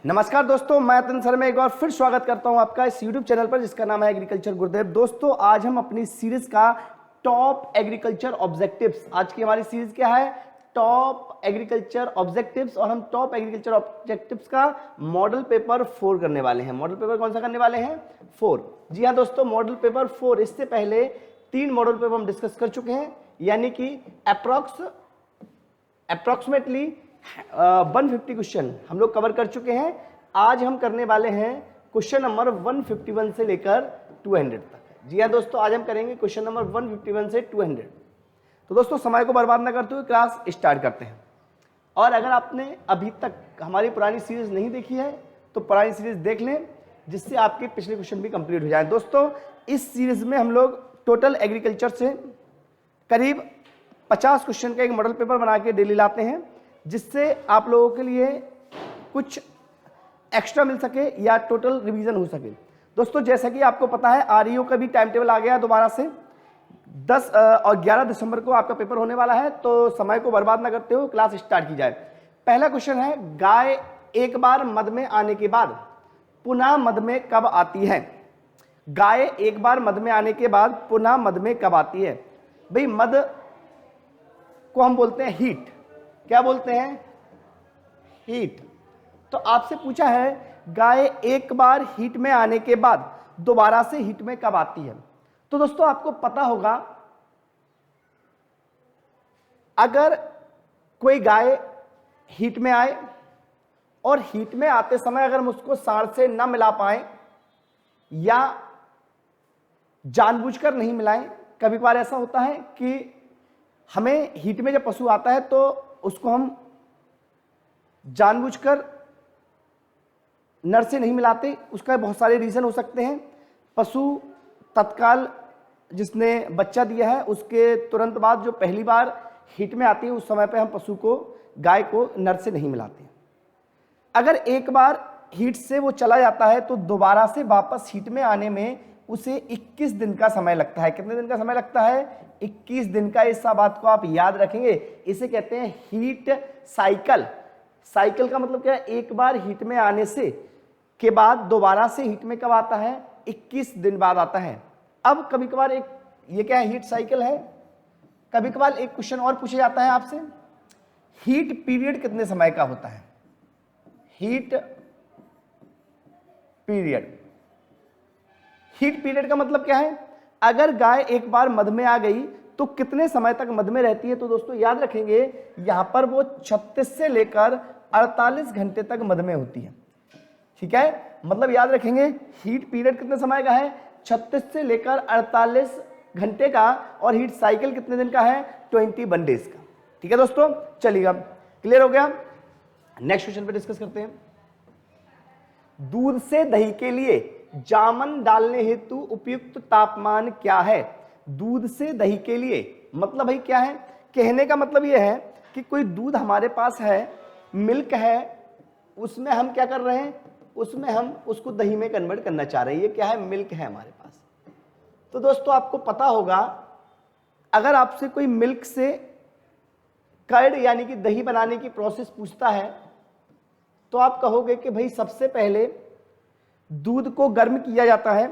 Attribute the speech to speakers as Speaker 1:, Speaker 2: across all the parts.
Speaker 1: नमस्कार दोस्तों, मैं अतन सर में एक बार फिर स्वागत करता हूं आपका इस YouTube चैनल पर जिसका नाम है एग्रीकल्चर गुरुदेव। दोस्तों, आज हम अपनी सीरीज का टॉप एग्रीकल्चर ऑब्जेक्टिव्स, आज की हमारी सीरीज क्या है? Top agriculture objectives. और हम टॉप एग्रीकल्चर ऑब्जेक्टिव्स का मॉडल पेपर 4 करने वाले हैं। मॉडल पेपर कौन सा करने वाले हैं? 4। जी हाँ दोस्तों, मॉडल पेपर 4। इससे पहले 3 मॉडल पेपर हम डिस्कस कर चुके हैं, यानी कि अप्रोक्सीमेटली 150 क्वेश्चन हम लोग कवर कर चुके हैं। आज हम करने वाले हैं क्वेश्चन नंबर 151 से लेकर 200 तक। जी हाँ दोस्तों, आज हम करेंगे क्वेश्चन नंबर 151 से 200। तो दोस्तों, समय को बर्बाद ना करते हुए क्लास स्टार्ट करते हैं। और अगर आपने अभी तक हमारी पुरानी सीरीज नहीं देखी है तो पुरानी सीरीज देख लें, जिससे आपके पिछले क्वेश्चन भी कंप्लीट हो जाए। दोस्तों, इस सीरीज में हम लोग टोटल एग्रीकल्चर से करीब 50 क्वेश्चन का एक मॉडल पेपर बना के डेली लाते हैं, जिससे आप लोगों के लिए कुछ एक्स्ट्रा मिल सके या टोटल रिवीजन हो सके। दोस्तों, जैसा कि आपको पता है, आरईओ का भी टाइम टेबल आ गया दोबारा से। 10 और 11 दिसंबर को आपका पेपर होने वाला है, तो समय को बर्बाद ना करते हुए क्लास स्टार्ट की जाए। पहला क्वेश्चन है, गाय एक बार मद में आने के बाद पुनः मद में कब आती है? गाय एक बार मद में आने के बाद पुनः मद में कब आती है? भाई, मद को हम बोलते हैं हीट। क्या बोलते हैं? हीट। तो आपसे पूछा है, गाय एक बार हीट में आने के बाद दोबारा से हीट में कब आती है? तो दोस्तों, आपको पता होगा, अगर कोई गाय हीट में आए और हीट में आते समय अगर हम उसको सांड से ना मिला पाए या जानबूझकर नहीं मिलाएं, कभी कभार ऐसा होता है कि हमें हीट में जब पशु आता है तो उसको हम जानबूझकर नर से नहीं मिलाते। उसका बहुत सारे रीजन हो सकते हैं। पशु तत्काल जिसने बच्चा दिया है उसके तुरंत बाद जो पहली बार हीट में आती है, उस समय पे हम पशु को, गाय को नर से नहीं मिलाते। अगर एक बार हीट से वो चला जाता है तो दोबारा से वापस हीट में आने में उसे 21 दिन का समय लगता है। कितने दिन का समय लगता है? 21 दिन का। इस बात को आप याद रखेंगे। इसे कहते हैं हीट साइकिल। साइकिल का मतलब क्या है? एक बार हीट में आने से के बाद दोबारा से हीट में कब आता है? 21 दिन बाद आता है। अब कभी कभार एक, ये क्या है? हीट साइकिल है। कभी कभार एक क्वेश्चन और पूछा जाता है आपसे, हीट पीरियड कितने समय का होता है? Heat period. हीट पीरियड का मतलब क्या है? अगर गाय एक बार मद में आ गई तो कितने समय तक मद में रहती है? तो दोस्तों, याद रखेंगे, यहां पर वो 36 से लेकर 48 घंटे तक मद में होती है। ठीक है, मतलब याद रखेंगे, हीट पीरियड कितने समय का है? 36 से लेकर 48 घंटे का। और हीट साइकिल कितने दिन का है? 21 डेज का। ठीक है दोस्तों, चलिएगा, क्लियर हो गया। नेक्स्ट क्वेश्चन पे डिस्कस करते हैं। दूध से दही के लिए जामन डालने हेतु उपयुक्त तापमान क्या है? दूध से दही के लिए मतलब भाई क्या है? कहने का मतलब यह है कि कोई दूध हमारे पास है, मिल्क है, उसमें हम क्या कर रहे हैं? उसमें हम उसको दही में कन्वर्ट करना चाह रहे हैं। ये क्या है? मिल्क है हमारे पास। तो दोस्तों, आपको पता होगा, अगर आपसे कोई मिल्क से कर्ड यानी कि दही बनाने की प्रोसेस पूछता है, तो आप कहोगे कि भाई सबसे पहले दूध को गर्म किया जाता है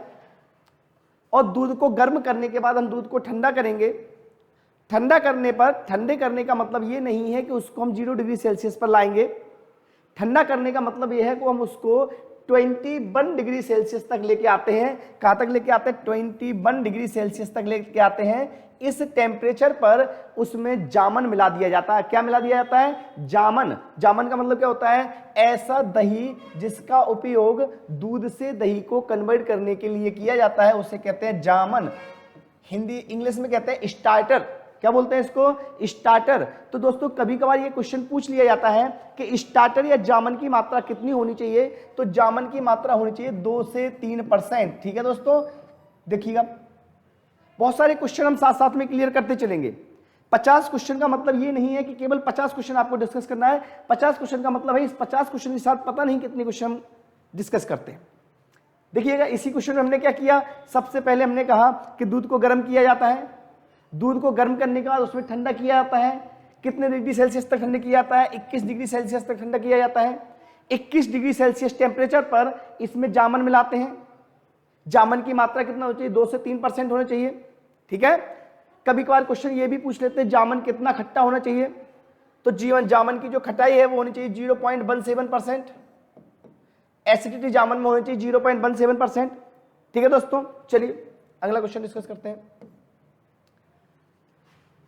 Speaker 1: और दूध को गर्म करने के बाद हम दूध को ठंडा करेंगे। ठंडा करने पर, ठंडे करने का मतलब ये नहीं है कि उसको हम 0 डिग्री सेल्सियस पर लाएंगे। ठंडा करने का मतलब ये है कि हम उसको 21 डिग्री सेल्सियस तक लेके आते हैं। कहां तक लेके आते हैं? 21 डिग्री सेल्सियस तक लेके आते हैं। इस टेम्परेचर पर उसमें जामन मिला दिया जाता है। क्या मिला दिया जाता है? जामन। जामन का मतलब क्या होता है? ऐसा दही जिसका उपयोग दूध से दही को कन्वर्ट करने के लिए किया जाता है, उसे कहते हैं जामन। हिंदी इंग्लिश में कहते हैं स्टार्टर। क्या बोलते हैं इसको? स्टार्टर। तो दोस्तों, कभी कभार ये क्वेश्चन पूछ लिया जाता है कि स्टार्टर या जामन की मात्रा कितनी होनी चाहिए? तो जामन की मात्रा होनी चाहिए 2 से 3%। ठीक है दोस्तों, देखिएगा, बहुत सारे क्वेश्चन हम साथ साथ में क्लियर करते चलेंगे। 50 क्वेश्चन का मतलब ये नहीं है कि केवल 50 क्वेश्चन आपको डिस्कस करना है। 50 क्वेश्चन का मतलब है इस 50 क्वेश्चन के साथ पता नहीं कितने क्वेश्चन डिस्कस करते हैं। देखिएगा, इसी क्वेश्चन में हमने क्या किया? सबसे पहले हमने कहा कि दूध को गर्म किया जाता है। दूध को गर्म करने के बाद उसमें ठंडा किया जाता है। कितने डिग्री सेल्सियस तक ठंडा किया जाता है? 21 डिग्री सेल्सियस तक ठंडा किया जाता है। 21 डिग्री सेल्सियस टेम्परेचर पर इसमें जामन मिलाते हैं। जामन की मात्रा कितना होनी चाहिए? 2 से 3% होना चाहिए। ठीक है, कभी कभार क्वेश्चन ये भी पूछ लेते हैं जामन कितना खट्टा होना चाहिए, तो जामन की जो खटाई है वो होनी चाहिए 0.17%। एसिडिटी जामन में होनी चाहिए 0.17%। ठीक है दोस्तों, चलिए अगला क्वेश्चन डिस्कस करते हैं।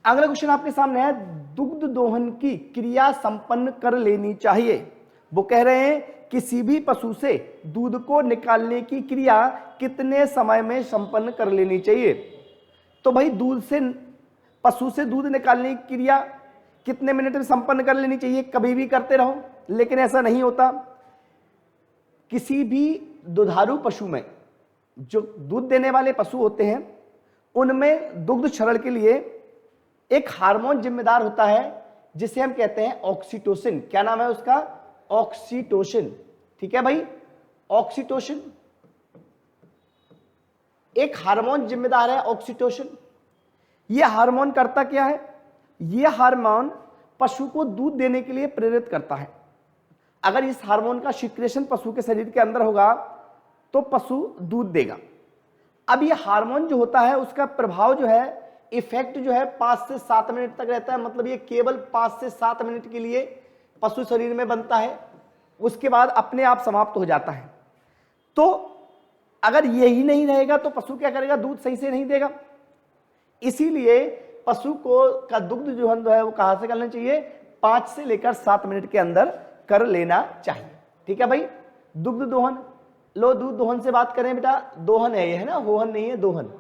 Speaker 1: अगला क्वेश्चन आपके सामने है, दुग्ध दोहन की क्रिया संपन्न कर लेनी चाहिए। वो कह रहे हैं किसी भी पशु से दूध को निकालने की क्रिया कितने समय में संपन्न कर लेनी चाहिए? तो भाई पशु से दूध निकालने की क्रिया कितने मिनट में संपन्न कर लेनी चाहिए? कभी भी करते रहो, लेकिन ऐसा नहीं होता। किसी भी दुधारू पशु में, जो दूध देने वाले पशु होते हैं, उनमें दुग्ध क्षरण के लिए एक हार्मोन जिम्मेदार होता है जिसे हम कहते हैं ऑक्सीटोसिन। क्या नाम है उसका? ऑक्सीटोसिन। ठीक है भाई, ऑक्सीटोसिन एक हार्मोन जिम्मेदार है, ऑक्सीटोसिन। यह हार्मोन करता क्या है? यह हार्मोन पशु को दूध देने के लिए प्रेरित करता है। अगर इस हार्मोन का सिक्रेशन पशु के शरीर के अंदर होगा तो पशु दूध देगा। अब यह हार्मोन जो होता है उसका प्रभाव जो है, इफेक्ट जो है 5 से 7 मिनट तक रहता है। मतलब ये केवल 5 से 7 मिनट के लिए पशु शरीर में बनता है, उसके बाद अपने आप समाप्त हो जाता है। तो अगर यही नहीं रहेगा तो पशु क्या करेगा? दूध सही से नहीं देगा। इसीलिए पशु का दुग्ध जो है वो कहां से करना चाहिए? 5 से लेकर 7 मिनट के अंदर कर लेना चाहिए। ठीक है भाई, दुग्ध दोहन। लो, दूध दोहन से बात करें बेटा, दोहन है ये, है ना, होहन नहीं है, दोहन।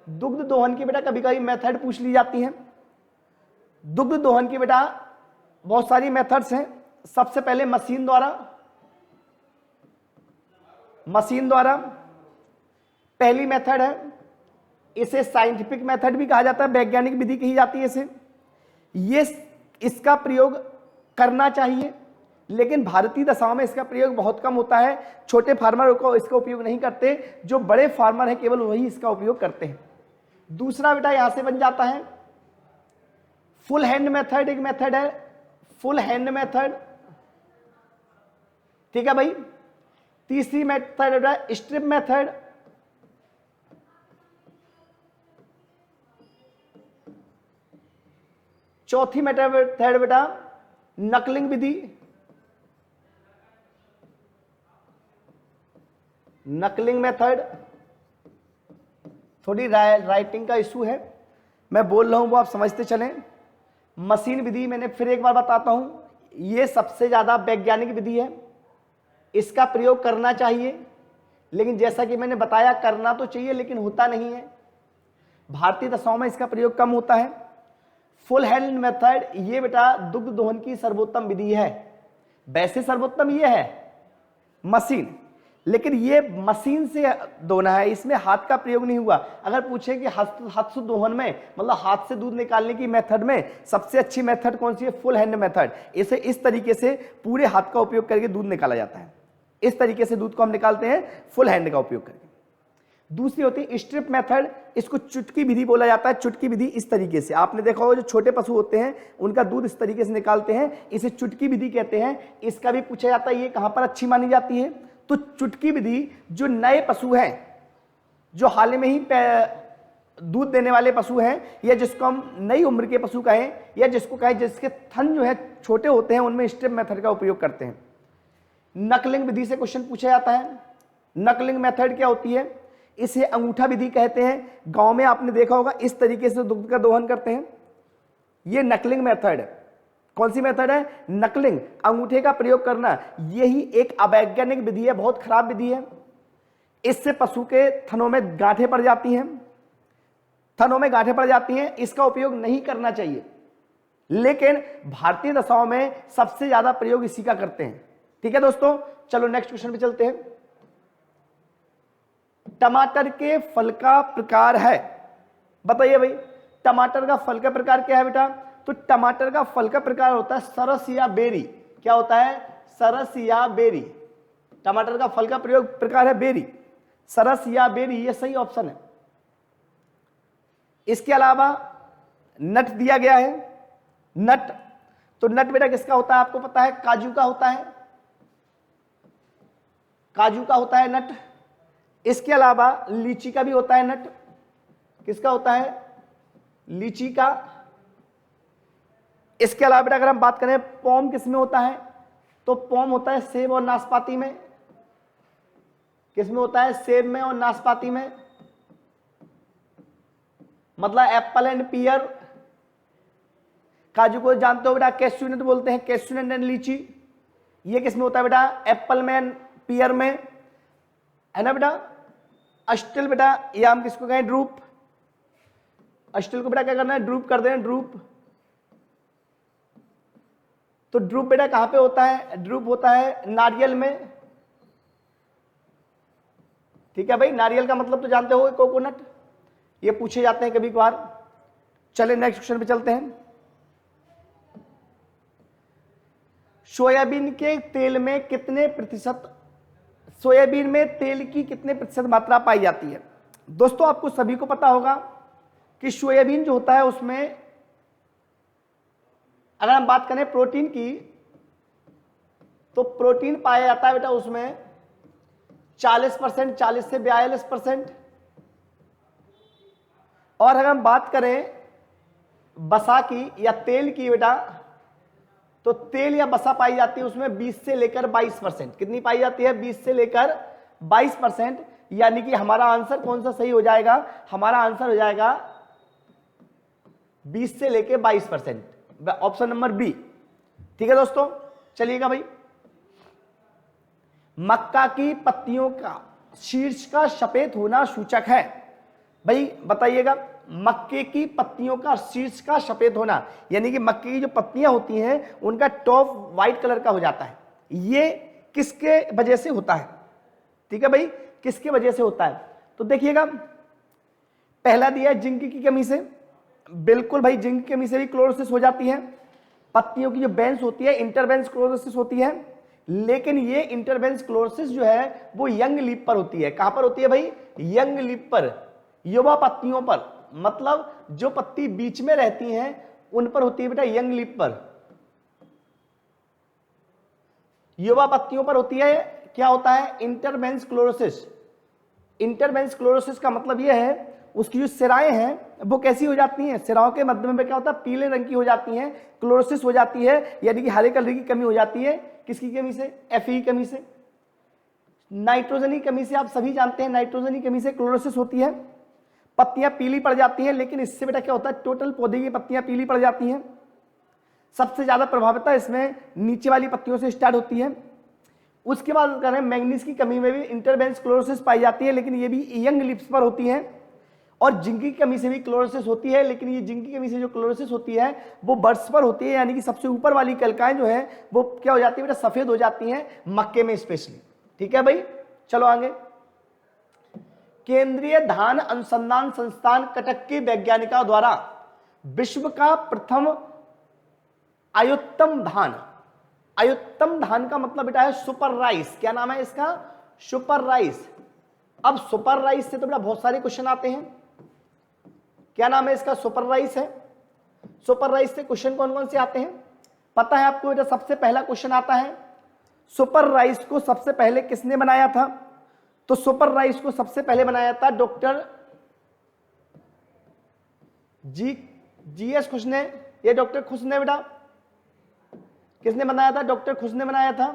Speaker 1: दुग्ध दोहन की बेटा कभी कभी मेथड पूछ ली जाती है। दुग्ध दोहन की बेटा बहुत सारी मेथड्स हैं। सबसे पहले मशीन द्वारा पहली मेथड है। इसे साइंटिफिक मेथड भी कहा जाता है, वैज्ञानिक विधि कही जाती है इसे। इसका प्रयोग करना चाहिए, लेकिन भारतीय दशाओं में इसका प्रयोग बहुत कम होता है। छोटे फार्मर को इसका उपयोग नहीं करते, जो बड़े फार्मर हैं केवल वही इसका उपयोग करते हैं। दूसरा बेटा यहां से बन जाता है फुल हैंड मेथड। एक मेथड है फुल हैंड मेथड। ठीक है भाई। तीसरी मेथड है स्ट्रिप मेथड। चौथी मेथड बेटा नकलिंग विधि। नकलिंग मेथड, थोड़ी राइटिंग का इशू है, मैं बोल रहा हूं वो आप समझते चलें। मशीन विधि मैंने फिर एक बार बताता हूं, ये सबसे ज्यादा वैज्ञानिक विधि है। इसका प्रयोग करना चाहिए, लेकिन जैसा कि मैंने बताया करना तो चाहिए लेकिन होता नहीं है। भारतीय दशाओं में इसका प्रयोग कम होता है। फुल हैंड मेथड ये बेटा दुग्ध दोहन की सर्वोत्तम विधि है। वैसे सर्वोत्तम ये है मशीन, लेकिन ये मशीन से दोहना है, इसमें हाथ का प्रयोग नहीं हुआ। अगर पूछे कि हाथ से दोहन में, मतलब हाथ से दूध निकालने की मेथड में सबसे अच्छी मेथड कौन सी है? Full hand method. इसे इस तरीके से पूरे हाथ का उपयोग करके दूध निकाला जाता है। इस तरीके से दूध को हम निकालते हैं फुल हैंड का उपयोग करके। दूसरी होती है स्ट्रिप मेथड। इसको चुटकी विधि बोला जाता है। चुटकी विधि इस तरीके से, आपने देखा होगा जो छोटे पशु होते हैं उनका दूध इस तरीके से निकालते हैं, इसे चुटकी विधि कहते हैं। इसका भी पूछा जाता है ये कहां पर अच्छी मानी जाती है? तो चुटकी विधि जो नए पशु हैं, जो हाल में ही दूध देने वाले पशु हैं, या जिसको हम नई उम्र के पशु कहें, या जिसको कहें जिसके थन जो है छोटे होते हैं, उनमें स्ट्रिप मेथड का उपयोग करते हैं। नकलिंग विधि से क्वेश्चन पूछा जाता है। नकलिंग मेथड क्या होती है? इसे अंगूठा विधि कहते हैं। गांव में आपने देखा होगा इस तरीके से दुग्ध का दोहन करते हैं। यह नकलिंग मेथड है। कौन सी मेथड है? नकलिंग, अंगूठे का प्रयोग करना। यही एक अवैज्ञानिक विधि है, बहुत खराब विधि है। इससे पशु के थनों में गांठें पड़ जाती हैं, इसका उपयोग नहीं करना चाहिए। लेकिन भारतीय दशाओं में सबसे ज्यादा प्रयोग इसी का करते हैं। ठीक है दोस्तों, चलो नेक्स्ट क्वेश्चन पे चलते हैं। टमाटर के फल का प्रकार है, बताइए भाई टमाटर का फल का प्रकार क्या है बेटा? तो टमाटर का फल का प्रकार होता है सरस या बेरी। क्या होता है? सरस या बेरी। टमाटर का फल का प्रकार है बेरी, सरस या बेरी, ये सही ऑप्शन है। इसके अलावा नट दिया गया है। नट, तो नट बेटा किसका होता है? आपको पता है काजू का होता है। काजू का होता है नट। इसके अलावा लीची का भी होता है नट। किसका होता है? लीची का। इसके अलावा बेटा अगर हम बात करें पॉम किस में होता है, तो पॉम होता है सेब और नाशपाती में। किस में होता है? सेब में और नाशपाती में, मतलब एप्पल एंड पियर। काजू को जानते हो बेटा कैश्यू नट बोलते हैं, कैश्यू नट एंड लीची। ये किस में होता है बेटा? एप्पल में, पियर में, है ना बेटा। अस्टिल बेटा, ये हम किसको कहें? ड्रूप। अस्टिल को बेटा क्या करना है? ड्रूप कर देना, ड्रूप। तो ड्रूप बेटा कहां पे होता है? ड्रूप होता है नारियल में। ठीक है भाई, नारियल का मतलब तो जानते हो, कोकोनट। ये पूछे जाते हैं कभी कभार। चले नेक्स्ट क्वेश्चन पे चलते हैं। सोयाबीन के तेल में कितने प्रतिशत, सोयाबीन में तेल की कितने प्रतिशत मात्रा पाई जाती है? दोस्तों आपको सभी को पता होगा कि सोयाबीन जो होता है उसमें अगर हम बात करें प्रोटीन की, तो प्रोटीन पाया जाता है बेटा उसमें 40%, 40 से 42%। और अगर हम बात करें बसा की या तेल की बेटा, तो तेल या बसा पाई जाती है उसमें 20 से लेकर 22%। कितनी पाई जाती है? 20 से लेकर 22%। यानी कि हमारा आंसर कौन सा सही हो जाएगा? हमारा आंसर हो जाएगा 20 से लेकर 22%, ऑप्शन नंबर बी। ठीक है दोस्तों, चलिएगा भाई। मक्का की पत्तियों का शीर्ष का सफेद होना सूचक है। भाई बताइएगा, मक्के की पत्तियों का शीर्ष का सफेद होना, यानी कि मक्के की जो पत्तियां होती हैं उनका टॉप व्हाइट कलर का हो जाता है, ये किसके वजह से होता है? ठीक है भाई, किसके वजह से होता है? तो देखिएगा, पहला दिया है जिंक की कमी से। बिल्कुल भाई, जिंक की कमी से भी क्लोरोसिस हो जाती है। पत्तियों की जो बेंस होती है इंटरबेंस क्लोरोसिस होती है, लेकिन ये इंटरबेंस क्लोरोसिस जो है वो यंग लीफ पर होती है। कहां पर होती है भाई? यंग लीफ पर, युवा पत्तियों पर, मतलब जो पत्ती बीच में रहती हैं उन पर होती है बेटा यंग लीफ पर, युवा पत्तियों पर होती है। क्या होता है? इंटरबेंस क्लोरोसिस। इंटरबेंस क्लोरोसिस का मतलब यह है उसकी जो सिराएं हैं वो कैसी हो जाती हैं? सिराओं के मध्य में क्या होता है? पीले रंग की हो जाती हैं, क्लोरोसिस हो जाती है, यानी कि हरे कलर की कमी हो जाती है। किसकी कमी से? एफ की कमी से। नाइट्रोजन की कमी से आप सभी जानते हैं, नाइट्रोजन की कमी से क्लोरोसिस होती है, पत्तियां पीली पड़ जाती हैं। लेकिन इससे बेटा क्या होता है? टोटल पौधे की पत्तियां पीली पड़ जाती हैं। सबसे ज्यादा प्रभाविता इसमें नीचे वाली पत्तियों से स्टार्ट होती है। उसके बाद करें मैग्नीज की कमी में भी इंटरबेंस क्लोरोसिस पाई जाती है, लेकिन ये भी यंग लीव्स पर होती है। और जिंक की कमी से भी क्लोरोसिस होती है, लेकिन ये जिंक की कमी से जो क्लोरोसिस होती है वो बर्ड्स पर होती है, यानी कि सबसे ऊपर वाली कलिकाएं जो है वो क्या हो जाती है बेटा? सफेद हो जाती हैं, मक्के में स्पेशली। ठीक है भाई, चलो आगे। केंद्रीय धान अनुसंधान संस्थान कटक के वैज्ञानिकों द्वारा विश्व का प्रथम आयुत्तम धान, आयुत्तम धान का मतलब बेटा है सुपर राइस। क्या नाम है इसका? Super rice. अब सुपर राइस से तो बेटा बहुत सारे क्वेश्चन आते हैं। क्या नाम है इसका? सुपर राइस है। सुपर राइस से क्वेश्चन कौन कौन से आते हैं पता है आपको बेटा? सबसे पहला क्वेश्चन आता है, सुपर राइस को सबसे पहले किसने बनाया था? तो सुपर राइस को सबसे पहले बनाया था डॉक्टर जीएस खुश ने। ये डॉक्टर खुश ने बेटा, किसने बनाया था? डॉक्टर खुश ने बनाया था।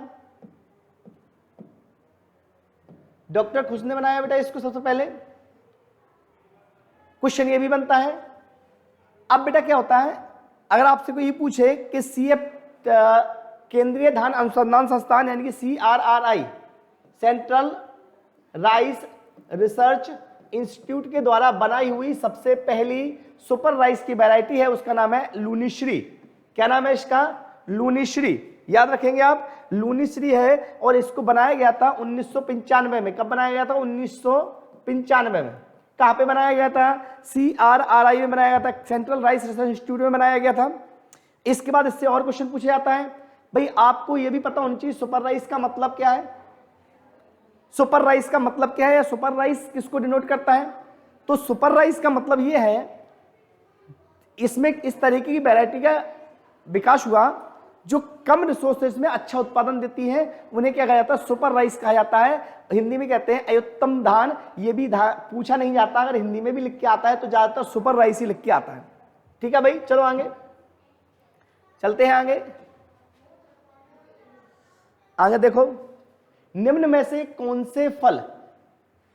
Speaker 1: डॉक्टर खुश ने बनाया बेटा इसको सबसे पहले। क्वेश्चन ये भी बनता है। अब बेटा क्या होता है, अगर आपसे कोई ये पूछे कि सीएफ केंद्रीय धान अनुसंधान संस्थान यानी कि CRRI, central rice research institute के द्वारा बनाई हुई सबसे पहली सुपर राइस की वैरायटी है, उसका नाम है लूनीश्री। क्या नाम है इसका? लूनीश्री। याद रखेंगे आप, लूनीश्री है। और इसको बनाया गया था 1995 में। कब बनाया गया था? 1995 में। कहां पे बनाया गया था? CRRI में बनाया गया था, सेंट्रल राइस रिसर्च इंस्टीट्यूट में बनाया गया था। इसके बाद इससे और क्वेश्चन पूछा जाता है। भाई आपको यह भी पता होना चाहिए सुपर राइस का मतलब क्या है। सुपर राइस का मतलब क्या है, या सुपर राइस किसको डिनोट करता है? तो सुपर राइस का मतलब यह है इसमें इस तरीके की वैरायटी का विकास हुआ जो कम रिसोर्सेज में अच्छा उत्पादन देती हैं उन्हें क्या कहा जाता है, सुपर राइस कहा जाता है। हिंदी में कहते हैं अयुत्तम धान। ये भी पूछा नहीं जाता, अगर हिंदी में भी लिख के आता है तो ज्यादातर सुपर राइस ही लिख के आता है। ठीक है भाई, चलो आगे चलते हैं। आगे देखो, निम्न में से कौन से फल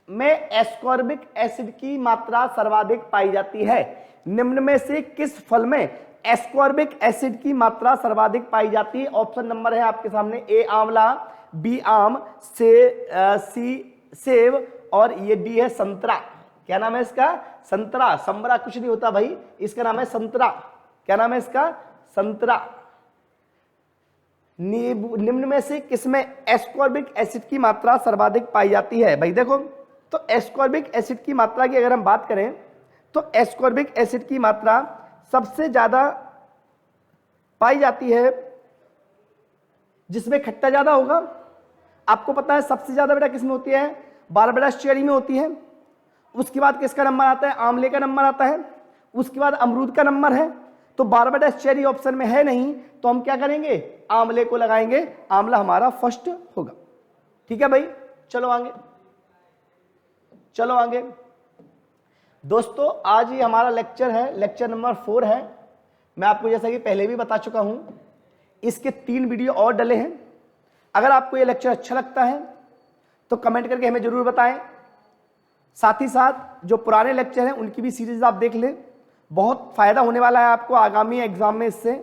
Speaker 1: में एस्कॉर्बिक एसिड की मात्रा सर्वाधिक पाई जाती है? निम्न में से किस फल में एस्कॉर्बिक एसिड की मात्रा सर्वाधिक पाई जाती है? ऑप्शन नंबर है आपके सामने, ए आंवला, बी आम, सी सेब और ये डी है संतरा। क्या नाम है इसका? संतरा। संबरा कुछ नहीं होता भाई, इसका नाम है संतरा। क्या नाम है इसका? संतरा। निम्न में से किसमें एस्कॉर्बिक एसिड की मात्रा सर्वाधिक पाई जाती है? भाई देखो, तो एस्कॉर्बिक एसिड की मात्रा की अगर हम बात करें तो एस्कॉर्बिक एसिड की मात्रा सबसे ज्यादा पाई जाती है जिसमें खट्टा ज्यादा होगा। आपको पता है सबसे ज्यादा बेटा किसमें होती है? बारबेडा चेरी में होती है। उसके बाद किसका नंबर आता है? आंवले का नंबर आता है। उसके बाद अमरूद का नंबर है। तो बारबेडा चेरी ऑप्शन में है नहीं, तो हम क्या करेंगे? आंवले को लगाएंगे। आंवला हमारा फर्स्ट होगा। ठीक है भाई, चलो आगे दोस्तों, आज ये हमारा लेक्चर है, लेक्चर नंबर 4 है। मैं आपको जैसा कि पहले भी बता चुका हूं, इसके 3 वीडियो और डले हैं। अगर आपको ये लेक्चर अच्छा लगता है तो कमेंट करके हमें जरूर बताएं। साथ ही साथ जो पुराने लेक्चर हैं उनकी भी सीरीज आप देख लें, बहुत फायदा होने वाला है आपको आगामी एग्जाम में। इससे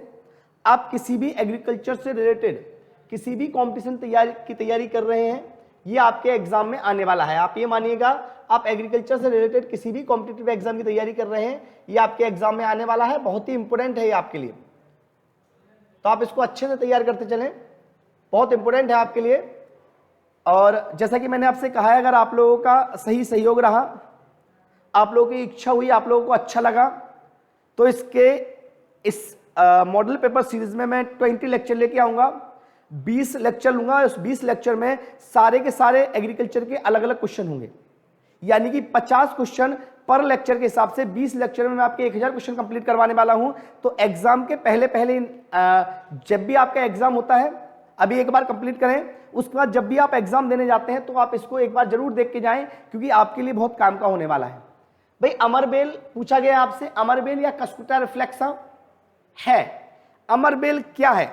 Speaker 1: आप किसी भी एग्रीकल्चर से रिलेटेड किसी भी कॉम्पिटिशन की तैयारी कर रहे हैं, ये आपके एग्जाम में आने वाला है। आप ये मानिएगा, आप एग्रीकल्चर से रिलेटेड किसी भी कॉम्पिटिटिव एग्जाम की तैयारी कर रहे हैं, ये आपके एग्जाम में आने वाला है। बहुत ही इंपॉर्टेंट है ये आपके लिए, तो आप इसको अच्छे से तैयार करते चलें, बहुत इंपॉर्टेंट है आपके लिए। और जैसा कि मैंने आपसे कहा है, अगर आप लोगों का सही सहयोग रहा, आप लोगों की इच्छा हुई, आप लोगों को अच्छा लगा, तो इस मॉडल पेपर सीरीज में मैं 20 लेक्चर लेके आऊंगा। 20 लेक्चर लूंगा। उस 20 लेक्चर में सारे के सारे एग्रीकल्चर के अलग अलग क्वेश्चन होंगे, यानी कि 50 क्वेश्चन पर लेक्चर के हिसाब से 20 लेक्चर में मैं आपके 1000 क्वेश्चन कंप्लीट करवाने वाला हूं। तो एग्जाम के पहले जब भी आपका एग्जाम होता है, अभी एक बार कंप्लीट करें, उसके बाद जब भी आप एग्जाम देने जाते हैं तो आप इसको एक बार जरूर देख के जाएं, क्योंकि आपके लिए बहुत काम का होने वाला है। भाई अमरबेल पूछा गया आपसे, अमरबेल या कस्कुटा रिफ्लेक्सा है। अमरबेल क्या है?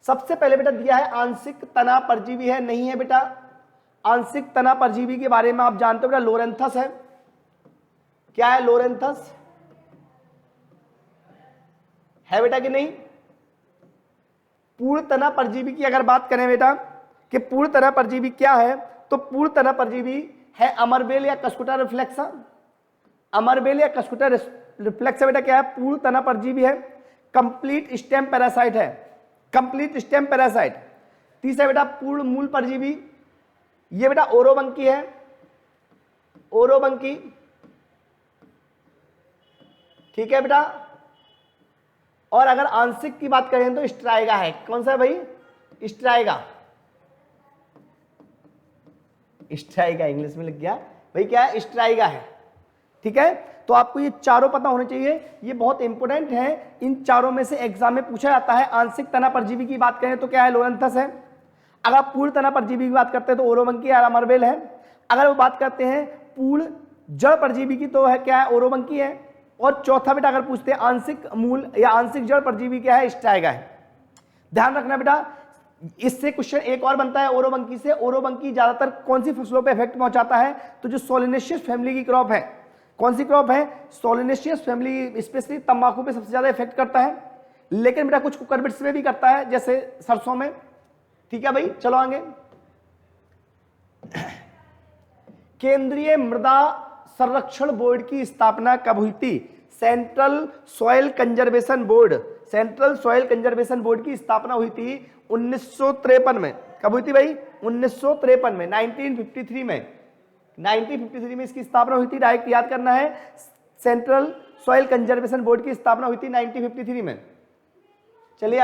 Speaker 1: सबसे पहले बेटा दिया है आंशिक तना परजीवी है, नहीं है बेटा। आंशिक तना परजीवी के बारे में आप जानते हो बेटा, लोरेंथस है। क्या है? लोरेंथस है बेटा कि नहीं? पूर्ण तना परजीवी की अगर बात करें बेटा कि पूर्ण तना परजीवी क्या है, तो पूर्ण तना परजीवी है अमरबेल या कस्कुटा रिफ्लेक्सा। अमरबेल या कस्कुटा रिफ्लेक्सा बेटा क्या है? पूर्ण तना परजीवी है, कंप्लीट स्टेम पैरासाइट है, कंप्लीट स्टेम पैरासाइट। तीसरा बेटा पूर्ण मूल परजीवी, ये बेटा ओरोबंकी है, ओरोबंकी। ठीक है बेटा। और अगर आंशिक की बात करें तो स्ट्राइगा है। कौन सा है भाई? स्ट्राइगा। स्ट्राइगा इंग्लिश में लिख गया भाई, क्या है? स्ट्राइगा है। ठीक है, तो आपको ये चारों पता होने चाहिए, ये बहुत इंपॉर्टेंट है। इन चारों में से एग्जाम में पूछा जाता है। आंशिक तना परजीवी की बात करें तो क्या है? लोरेंथस है। अगर आप पूर्ण तना परजीवी की बात करते हैं तो ओरोबंकी या अमरबेल है। अगर वो बात करते हैं पूर्ण जड़ परजीवी की तो है क्या है? ओरोबंकी है। और चौथा बेटा अगर पूछते हैं आंशिक मूल या आंशिक जड़ परजीवी क्या है? स्ट्राइगा है। ध्यान रखना बेटा, इससे क्वेश्चन एक और बनता है ओरोबंकी से। ओरोबंकी ज्यादातर कौन सी फसलों पे इफेक्ट पहुंचाता है? तो जो सोलिनेशियस फैमिली की क्रॉप है, कौन सी क्रॉप है? सोलिनेशियस फैमिली, स्पेशली तंबाकू पे सबसे ज्यादा इफेक्ट करता है, लेकिन बेटा कुछ कुकुरबिट्स में भी करता है, जैसे सरसों में। ठीक है भाई, चलो आगे। केंद्रीय मृदा संरक्षण बोर्ड की स्थापना कब हुई थी? Central soil conservation board, central soil conservation board की स्थापना हुई थी 1953 में। कब हुई थी भाई? 1953 में, 1953 में, 1953 में इसकी स्थापना हुई थी। डायरेक्ट याद करना है, सेंट्रल सॉइल कंजर्वेशन बोर्ड की स्थापना हुई थी 1953 में। चलिए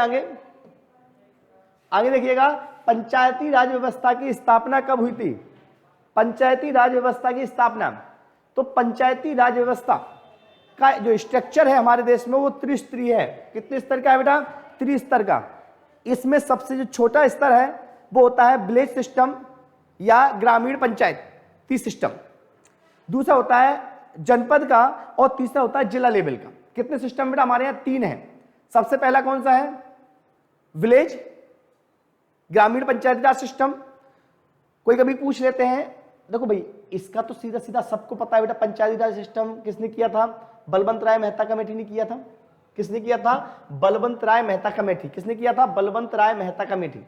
Speaker 1: आगे देखिएगा, पंचायती राज व्यवस्था की स्थापना कब हुई थी? पंचायती राज व्यवस्था की स्थापना, तो पंचायती राज व्यवस्था का जो स्ट्रक्चर है हमारे देश में वो त्रिस्तरीय है। कितने स्तर का है बेटा? त्रिस्तर का। इसमें सबसे जो छोटा स्तर है वो होता है विलेज सिस्टम या ग्रामीण पंचायती सिस्टम, दूसरा होता है जनपद का, और तीसरा होता है जिला लेवल का। कितने सिस्टम बेटा हमारे यहाँ? 3 है। सबसे पहला कौन सा है? विलेज ग्रामीण पंचायती राज सिस्टम। कोई कभी पूछ लेते हैं, देखो भाई इसका तो सीधा सीधा सबको पता है बेटा, पंचायती राज सिस्टम किसने किया था? बलवंत राय मेहता कमेटी ने किया था। किसने किया था? बलवंत राय मेहता कमेटी। किसने किया था? बलवंत राय मेहता कमेटी।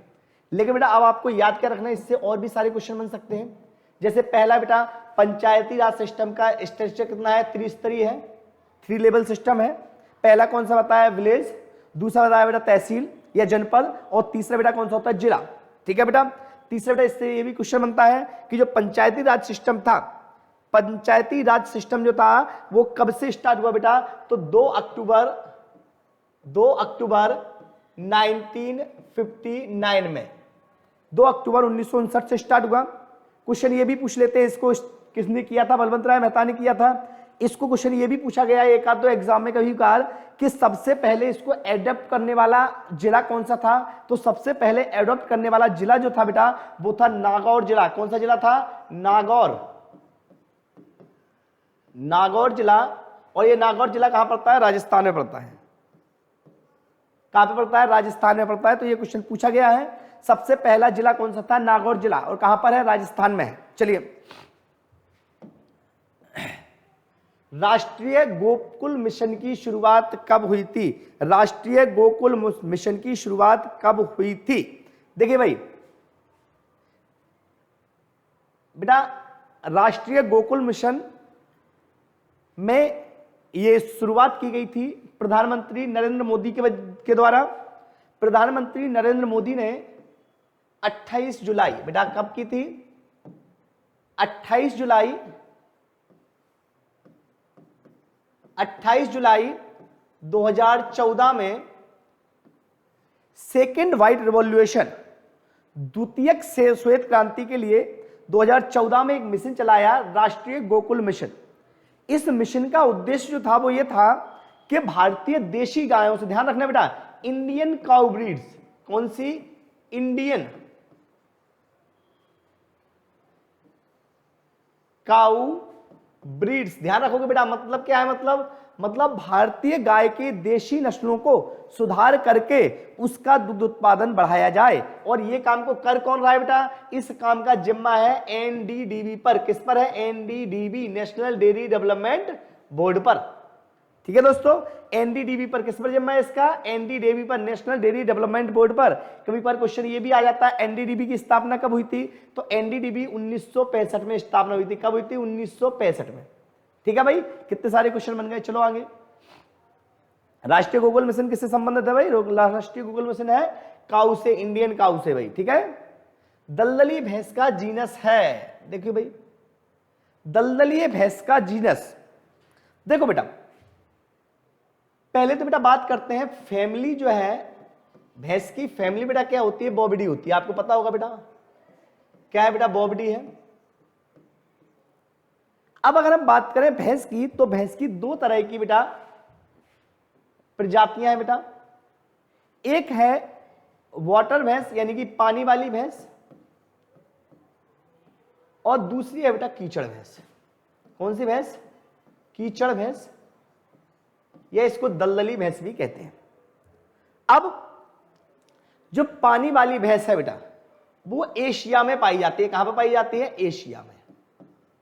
Speaker 1: लेकिन बेटा अब आपको याद क्या रखना है, इससे और भी सारे क्वेश्चन बन सकते हैं। जैसे पहला बेटा पंचायती राज सिस्टम का स्ट्रक्चर कितना है? त्रिस्तरीय है, 3 लेवल सिस्टम है। पहला कौन सा बताया? विलेज, दूसरा बताया बेटा तहसील या जनपद, और तीसरा बेटा कौन सा होता है? जिला। ठीक है बेटा। तीसरा बेटा इससे ये भी क्वेश्चन बनता है कि जो पंचायती राज सिस्टम था, पंचायती राज सिस्टम जो था वो कब से स्टार्ट हुआ बेटा? तो 2 अक्टूबर 1959 में, 2 अक्टूबर 1959 से स्टार्ट हुआ। क्वेश्चन ये भी पूछ लेते हैं, इसको किसने किया था? बलवंत राय मेहता ने किया था। इसको क्वेश्चन ये भी पूछा गया एक आध दो एग्जाम में कभी कभार कि सबसे पहले इसको एडॉप्ट करने वाला जिला कौन सा था? तो सबसे पहले एडॉप्ट करने वाला जिला जो था बेटा वो था नागौर जिला। कौन सा जिला था? नागौर जिला। और ये नागौर जिला कहां पड़ता है? राजस्थान में पड़ता है। कहां पे पड़ता है? राजस्थान में पड़ता है। तो ये क्वेश्चन पूछा गया है, सबसे पहला जिला कौन सा था? नागौर जिला। और कहां पर है? राजस्थान में है। चलिए, राष्ट्रीय गोकुल मिशन की शुरुआत कब हुई थी? राष्ट्रीय गोकुल मिशन की शुरुआत कब हुई थी? देखिए भाई बेटा, राष्ट्रीय गोकुल मिशन में ये शुरुआत की गई थी प्रधानमंत्री नरेंद्र मोदी के द्वारा। प्रधानमंत्री नरेंद्र मोदी ने 28 जुलाई बेटा कब की थी? 28 जुलाई 2014 में सेकेंड व्हाइट रिवॉल्यूशन, द्वितीयक श्वेत क्रांति के लिए 2014 में एक मिशन चलाया, राष्ट्रीय गोकुल मिशन। इस मिशन का उद्देश्य जो था वो ये था कि भारतीय देशी गायों से, ध्यान रखना बेटा, इंडियन काउ ब्रीड्स, कौन सी? Indian cow breeds. ध्यान रखोगे बेटा, मतलब क्या है? मतलब भारतीय गाय के देशी नस्लों को सुधार करके उसका दूध उत्पादन बढ़ाया जाए। और ये काम को कर कौन रहा है बेटा? इस काम का जिम्मा है एनडीडीबी पर। किस पर है? NDDB, national dairy development board पर। ठीक है दोस्तों, एनडीडीबी पर किस पर जिम्मा है इसका? एनडीडीबी पर, नेशनल डेयरी डेवलपमेंट बोर्ड पर। कभी पर क्वेश्चन ये भी आ जाता है एनडीडीबी की स्थापना कब हुई थी? तो एनडीडीबी 1965 में स्थापना हुई थी। कब हुई थी? 1965 में। ठीक है भाई, कितने सारे क्वेश्चन बन गए। चलो आगे, राष्ट्रीय गोकुल मिशन किससे संबंधित है भाई? राष्ट्रीय गोकुल मिशन है काऊ से, इंडियन काऊ से भाई। ठीक है, दलदली भैंस का जीनस है। देखिए भाई, दलदली भैंस का जीनस, देखो बेटा पहले तो बेटा बात करते हैं फैमिली जो है भैंस की, फैमिली बेटा क्या होती है? बोविडी होती है। आपको पता होगा बेटा क्या है बेटा? बोविडी है। अब अगर हम बात करें भैंस की, तो भैंस की 2 तरह की बेटा प्रजातियां हैं बेटा। एक है वाटर भैंस यानी कि पानी वाली भैंस, और दूसरी है बेटा कीचड़ भैंस। कौन सी भैंस? कीचड़ भैंस, या इसको दलदली भैंस भी कहते हैं। अब जो पानी वाली भैंस है बेटा वो एशिया में पाई जाती है। कहां पर पाई जाती है? एशिया में।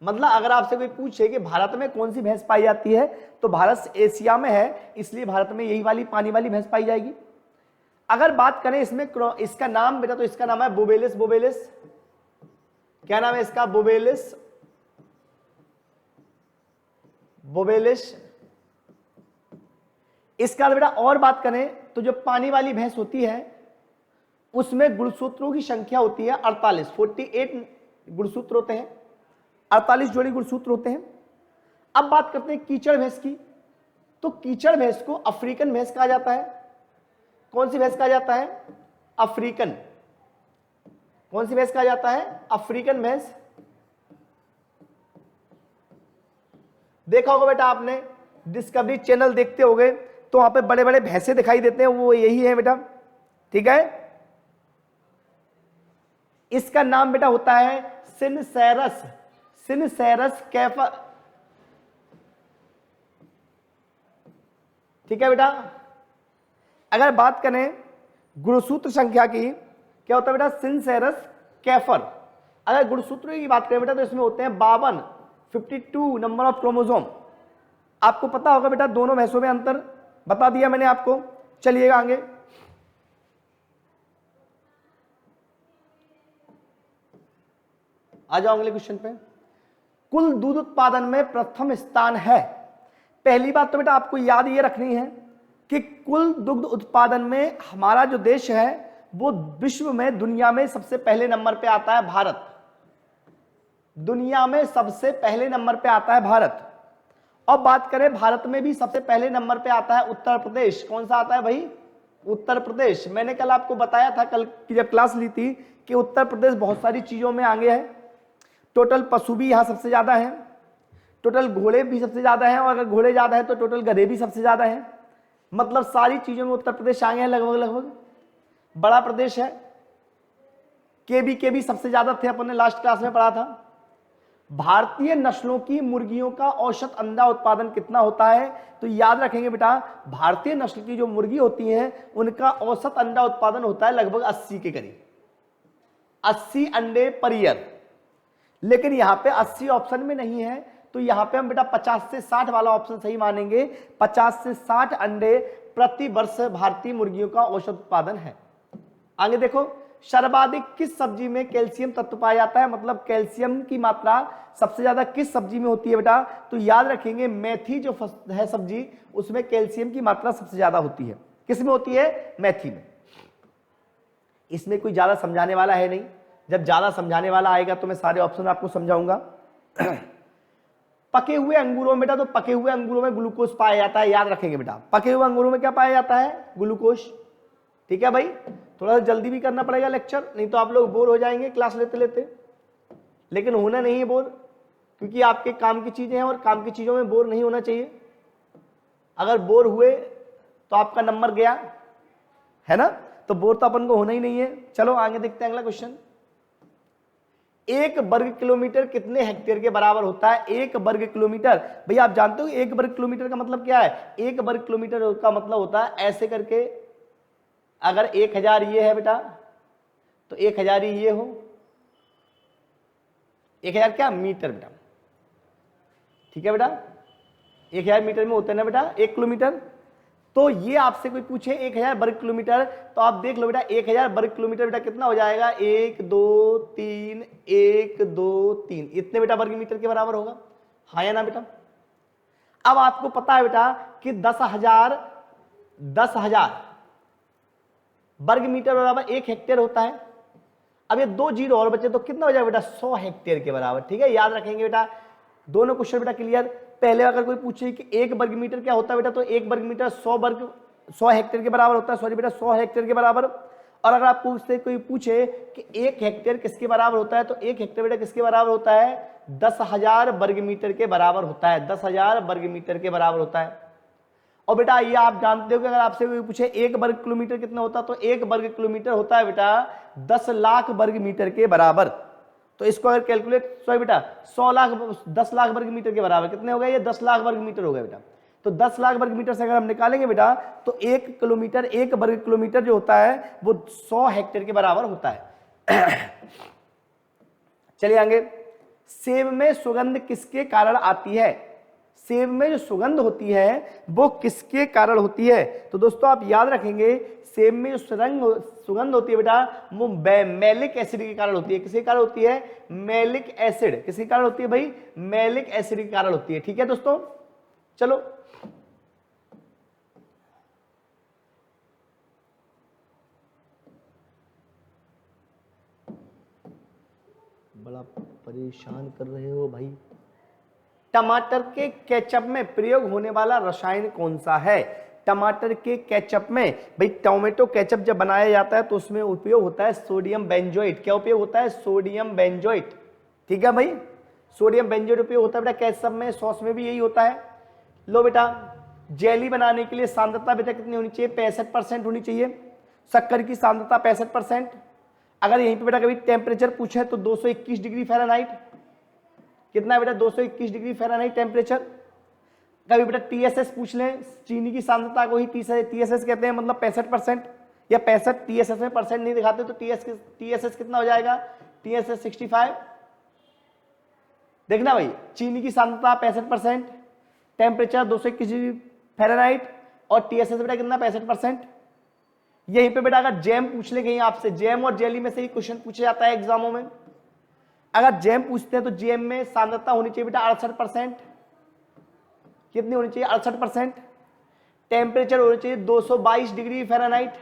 Speaker 1: मतलब अगर आपसे कोई पूछे कि भारत में कौन सी भैंस पाई जाती है, तो भारत एशिया में है, इसलिए भारत में यही वाली पानी वाली भैंस पाई जाएगी। अगर बात करें इसमें इसका नाम बेटा, तो इसका नाम है बोबेलिस। बोबेलिस क्या नाम है इसका? बोबेलिस। बोबेलिस। इसका बेटा और बात करें तो जो पानी वाली भैंस होती है उसमें गुणसूत्रों की संख्या होती है 48 गुणसूत्र होते हैं, 48 जोड़ी गुणसूत्र होते हैं। अब बात करते हैं कीचड़ भैंस की, तो कीचड़ भैंस को अफ्रीकन भैंस कहा जाता है। कौन सी भैंस कहा जाता है? अफ्रीकन। कौन सी भैंस कहा जाता है? अफ्रीकन भैंस। देखा होगा बेटा आपने, डिस्कवरी चैनल देखते होगे तो वहां पे बड़े बड़े भैंसे दिखाई देते हैं, वो यही है बेटा। ठीक है, इसका नाम बेटा होता है सिनसेरस, सिनसेरस कैफर। ठीक है बेटा। अगर बात करें गुणसूत्र संख्या की, क्या होता है बेटा, सिनसेरस कैफर। अगर गुणसूत्र की बात करें बेटा तो इसमें होते हैं 52, 52 नंबर ऑफ क्रोमोसोम। आपको पता होगा बेटा दोनों भैंसों में अंतर बता दिया मैंने आपको। चलिएगा आगे, आ जाओ अगले क्वेश्चन पे। कुल दूध उत्पादन में प्रथम स्थान है। पहली बात तो बेटा आपको याद ये रखनी है कि कुल दुग्ध उत्पादन में हमारा जो देश है वो विश्व में, दुनिया में सबसे पहले नंबर पे आता है भारत। दुनिया में सबसे पहले नंबर पे आता है भारत। और बात करें भारत में भी सबसे पहले नंबर पे आता है उत्तर प्रदेश। कौन सा आता है भाई, उत्तर प्रदेश। मैंने कल आपको बताया था, कल की जब क्लास ली थी, कि उत्तर प्रदेश बहुत सारी चीजों में आगे है। टोटल पशु भी यहां सबसे ज्यादा है, टोटल घोड़े भी सबसे ज्यादा है, और अगर घोड़े ज्यादा है तो टोटल गधे भी सबसे ज्यादा है। मतलब सारी चीजों में उत्तर प्रदेश आगे है लगभग लगभग। बड़ा प्रदेश है। के भी सबसे ज्यादा थे, अपन ने लास्ट क्लास में पढ़ा था। भारतीय नस्लों की मुर्गियों का औसत अंडा उत्पादन कितना होता है, तो याद रखेंगे बेटा भारतीय नस्ल की जो मुर्गी होती हैं उनका औसत अंडा उत्पादन होता है लगभग 80 के करीब, 80 अंडे पर ईयर। लेकिन यहां पे 80 ऑप्शन में नहीं है, तो यहां पे हम बेटा 50 से 60 वाला ऑप्शन सही मानेंगे। 50 से 60 अंडे प्रति वर्ष भारतीय मुर्गियों का औसत उत्पादन है। आगे देखो, सर्वाधिक किस सब्जी में कैल्शियम तत्व पाया जाता है, मतलब कैल्शियम की मात्रा सबसे ज्यादा किस सब्जी में होती है बेटा, तो याद रखेंगे मेथी जो है सब्जी, उसमें कैल्शियम की मात्रा सबसे ज्यादा होती है। किस में होती है, मेथी में। इसमें कोई ज्यादा समझाने वाला है नहीं, जब ज्यादा समझाने वाला आएगा तो मैं सारे ऑप्शन आपको समझाऊंगा। पके हुए अंगूरों में बेटा, तो पके हुए अंगूरों में ग्लूकोज पाया जाता है, याद रखेंगे बेटा। पके हुए अंगूरों में क्या पाया जाता है, ग्लूकोज। ठीक है भाई, थोड़ा सा जल्दी भी करना पड़ेगा लेक्चर, नहीं तो आप लोग बोर हो जाएंगे क्लास लेते लेते। लेकिन होना नहीं है बोर, क्योंकि आपके काम की चीजें हैं और काम की चीजों में बोर नहीं होना चाहिए। अगर बोर हुए तो आपका नंबर गया, है ना, तो बोर तो अपन को होना ही नहीं है। चलो आगे देखते हैं अगला क्वेश्चन। 1 वर्ग किलोमीटर कितने हेक्टेयर के बराबर होता है, 1 वर्ग किलोमीटर। भैया आप जानते हो 1 वर्ग किलोमीटर का मतलब क्या है, 1 वर्ग किलोमीटर का मतलब होता है ऐसे करके, अगर 1000 ये है बेटा तो 1000 ये हो, 1000 क्या मीटर बेटा। ठीक है बेटा, 1000 मीटर में होते हैं ना बेटा 1 किलोमीटर। तो ये आपसे कोई पूछे 1000 वर्ग किलोमीटर, तो आप देख लो बेटा 1000 वर्ग किलोमीटर बेटा कितना हो जाएगा, 1 2 3 1 2 3, इतने बेटा वर्ग मीटर के बराबर होगा, हाँ या ना बेटा। अब आपको पता है बेटा कि 10,000 वर्ग मीटर बराबर 1 हेक्टेयर होता है। अब ये 2 जीरो और बचे तो कितना हो जाएगा बेटा, 100 हेक्टेयर के बराबर। ठीक है, याद रखेंगे बेटा दोनों क्वेश्चन बेटा क्लियर। पहले अगर कोई पूछे कि 1 वर्ग मीटर क्या होता है बेटा, तो 1 वर्ग मीटर 100 हेक्टेयर के बराबर होता है, सॉरी बेटा 100 हेक्टेयर के बराबर। और अगर आपको उससे कोई पूछे कि 1 हेक्टेयर किसके बराबर होता है, तो 1 हेक्टेयर बेटा किसके बराबर होता है, 10,000 वर्ग मीटर के बराबर होता है, 10,000 वर्ग मीटर के बराबर होता है। और बेटा ये आप जानते हो कि अगर आपसे कोई पूछे 1 वर्ग किलोमीटर कितना होता है, तो 1 वर्ग किलोमीटर होता है बेटा 10 लाख वर्ग मीटर के बराबर। तो इसको अगर कैलकुलेट, सॉरी बेटा 10 लाख वर्ग मीटर के बराबर कितने हो गए, ये 10 लाख वर्ग मीटर हो गए बेटा। तो 10 लाख वर्ग मीटर से अगर हम निकालेंगे बेटा, तो 1 किलोमीटर, 1 वर्ग किलोमीटर जो होता है वो 100 हेक्टेयर के बराबर होता है। चलिए आगे, सेब में सुगंध किसके कारण आती है, सेब में जो सुगंध होती है वो किसके कारण होती है, तो दोस्तों आप याद रखेंगे सेब में जो सुगंध होती है बेटा वो मैलिक एसिड के कारण होती है। किसके कारण होती है, मैलिक एसिड। किसके कारण होती है भाई, मैलिक एसिड के कारण होती है। ठीक है दोस्तों, चलो बड़ा परेशान कर रहे हो भाई। टमाटर के केचप में प्रयोग होने वाला रसायन कौन सा है, टमाटर के केचप में, भाई टोमेटो केचप जब बनाया जाता है तो उसमें उपयोग होता है सोडियम बेंजोएट। क्या उपयोग होता है, सोडियम बेंजोएट। ठीक है भाई, सोडियम बेंजोएट उपयोग होता है बेटा केचप में, सॉस में भी यही होता है। लो बेटा, जेली बनाने के लिए सांद्रता बेटा कितनी होनी चाहिए, 65% होनी चाहिए। शक्कर की सांद्रता 65%। अगर यहीं पे बेटा कभी टेम्परेचर पूछे तो 221 डिग्री फ़ारेनहाइट, कितना है बेटा 221 डिग्री फ़ारेनहाइट टेम्परेचर। कभी बेटा टीएसएस पूछ लें, चीनी की सांद्रता को ही टीएसएस कहते हैं, मतलब 65%, या 65 टीएसएस में परसेंट नहीं दिखाते तो टीएसएस कितना हो जाएगा, टीएसएस 65। देखना भाई, चीनी की सांद्रता 65%, टेम्परेचर 221 डिग्री फ़ारेनहाइट और टीएसएस बेटा कितना 65%। यहीं पे बेटा अगर जैम पूछ ले कहीं आपसे, जैम और जेली में से ही क्वेश्चन पूछा जाता है एग्जामों में। अगर जैम पूछते हैं तो जैम में सांद्रता होनी चाहिए बेटा 68%, कितनी होनी चाहिए 68%। टेम्परेचर होनी चाहिए 222 डिग्री फ़ारेनहाइट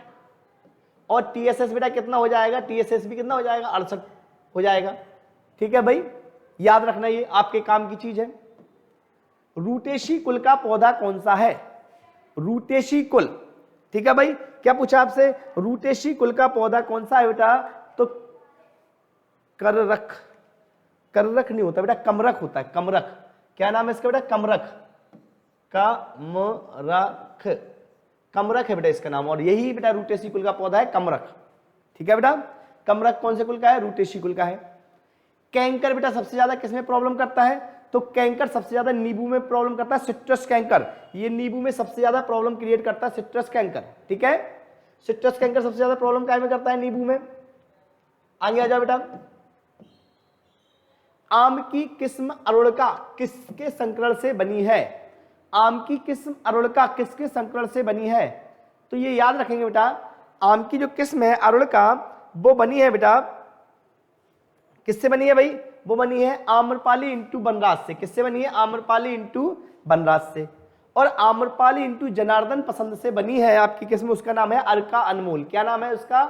Speaker 1: और टीएसएस बेटा कितना हो जाएगा, टीएसएस भी कितना हो जाएगा 68 हो जाएगा। ठीक है भाई, याद रखना ये आपके काम की चीज है। रूटेशी कुल का पौधा कौन सा है, रूटेशी कुल। ठीक है भाई, क्या पूछा आपसे, रूटेशी कुल का पौधा कौन सा है बेटा, तो कररख, कररख नहीं होता बेटा, कमरख होता है, कमरख। क्या नाम है इसका बेटा, कमरख, कमरख, कमरख है बेटा इसका नाम, और यही बेटा रूटेशी कुल का पौधा है कमरख। ठीक है बेटा, कमरख कौन से कुल का है, रूटेशी कुल का है। कैंकर बेटा सबसे ज्यादा किसमें प्रॉब्लम करता है, तो कैंकर सबसे ज्यादा नींबू में प्रॉब्लम करता है, सिट्रस कैंकर, ये नींबू में सबसे ज्यादा प्रॉब्लम क्रिएट करता है सिट्रस कैंकर। ठीक है, सिट्रस कैंकर सबसे ज्यादा प्रॉब्लम क्या में करता है, नींबू में। आगे आ जाओ बेटा, आम की किस्म अरुणिका किसके संकरण से बनी है, आम की किस्म अरुणिका किसके संकरण से बनी है, तो ये याद रखेंगे बेटा, आम की जो किस्म है अरुणिका वो बनी है बेटा, किससे बनी है भाई, वो बनी है आम्रपाली इंटू बनराज से। किससे बनी है, आम्रपाली इंटू बनराज से। और आम्रपाली इंटू जनार्दन पसंद से बनी है आपकी किस्म, उसका नाम है अर्का अनमोल। क्या नाम है उसका,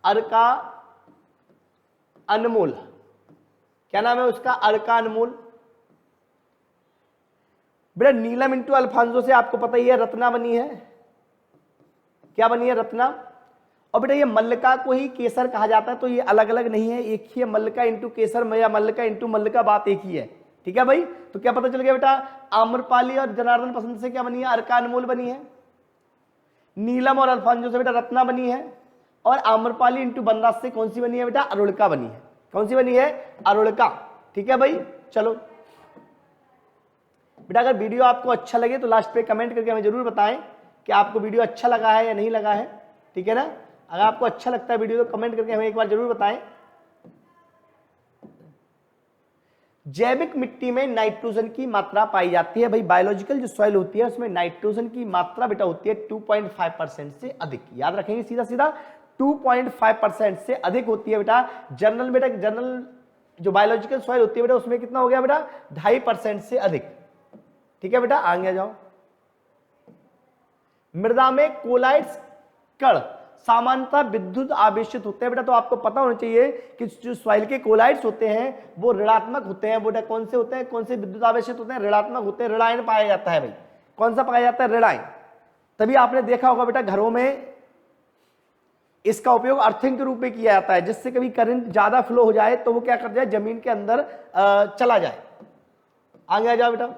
Speaker 1: अर्का अनमोल। क्या नाम है उसका, अर्का अनमोल। बेटा नीलम इंटू अल्फांसो से आपको पता ही है रत्ना बनी है। क्या बनी है, रत्ना। और बेटा ये मल्लिका को ही केसर कहा जाता है, तो ये अलग अलग नहीं है, एक ही है, मल्लिका इंटू केसर या मल्लिका इंटू मल्लिका, बात एक ही है। ठीक है भाई, तो क्या पता चल गया बेटा, आम्रपाली और जनार्दन पसंद से क्या बनी है, अर्का अनमोल बनी है। नीलम और अल्फांसो से बेटा रत्ना बनी है, और आम्रपाली इंटू बनराज से कौन सी बनी है बेटा, अरुणिका बनी है। कौन सी बनी है, अरुणिका। ठीक है भाई, चलो बेटा अगर वीडियो आपको अच्छा लगे तो लास्ट पे कमेंट करके हमें जरूर बताएं कि आपको वीडियो अच्छा लगा है या नहीं लगा है। ठीक है ना, अगर आपको अच्छा लगता है वीडियो तो कमेंट करके हमें एक बार जरूर बताएं। जैविक मिट्टी में नाइट्रोजन की मात्रा पाई जाती है, भाई बायोलॉजिकल जो सॉइल होती है उसमें नाइट्रोजन की मात्रा बेटा होती है 2.5% से अधिक। याद रखेंगे सीधा सीधा, 2.5% से अधिक होती है बेटा। जनरल बेटा, जनरल जो बायोलॉजिकल सॉइल होती है बेटा उसमें कितना हो गया बेटा, 2.5% से अधिक। ठीक है बेटा, आगे जाओ। मृदा में कोलाइड्स कण सामान्यतः विद्युत आवेशित होते हैं बेटा, तो आपको पता होना चाहिए कि जो सॉइल के कोलाइड्स होते हैं वो ऋणात्मक होते हैं। बेटा कौन से होते हैं, कौन से विद्युत आवेशित होते हैं, ऋणात्मक होते हैं, ऋणायन पाया जाता है भाई। कौन सा पाया जाता है, ऋणायन। तभी आपने देखा होगा बेटा घरों में इसका उपयोग अर्थिंग के रूप में किया जाता है, जिससे कभी करंट ज्यादा फ्लो हो जाए तो वो क्या कर जाए, जमीन के अंदर चला जाए। आगे आ जाओ बेटा।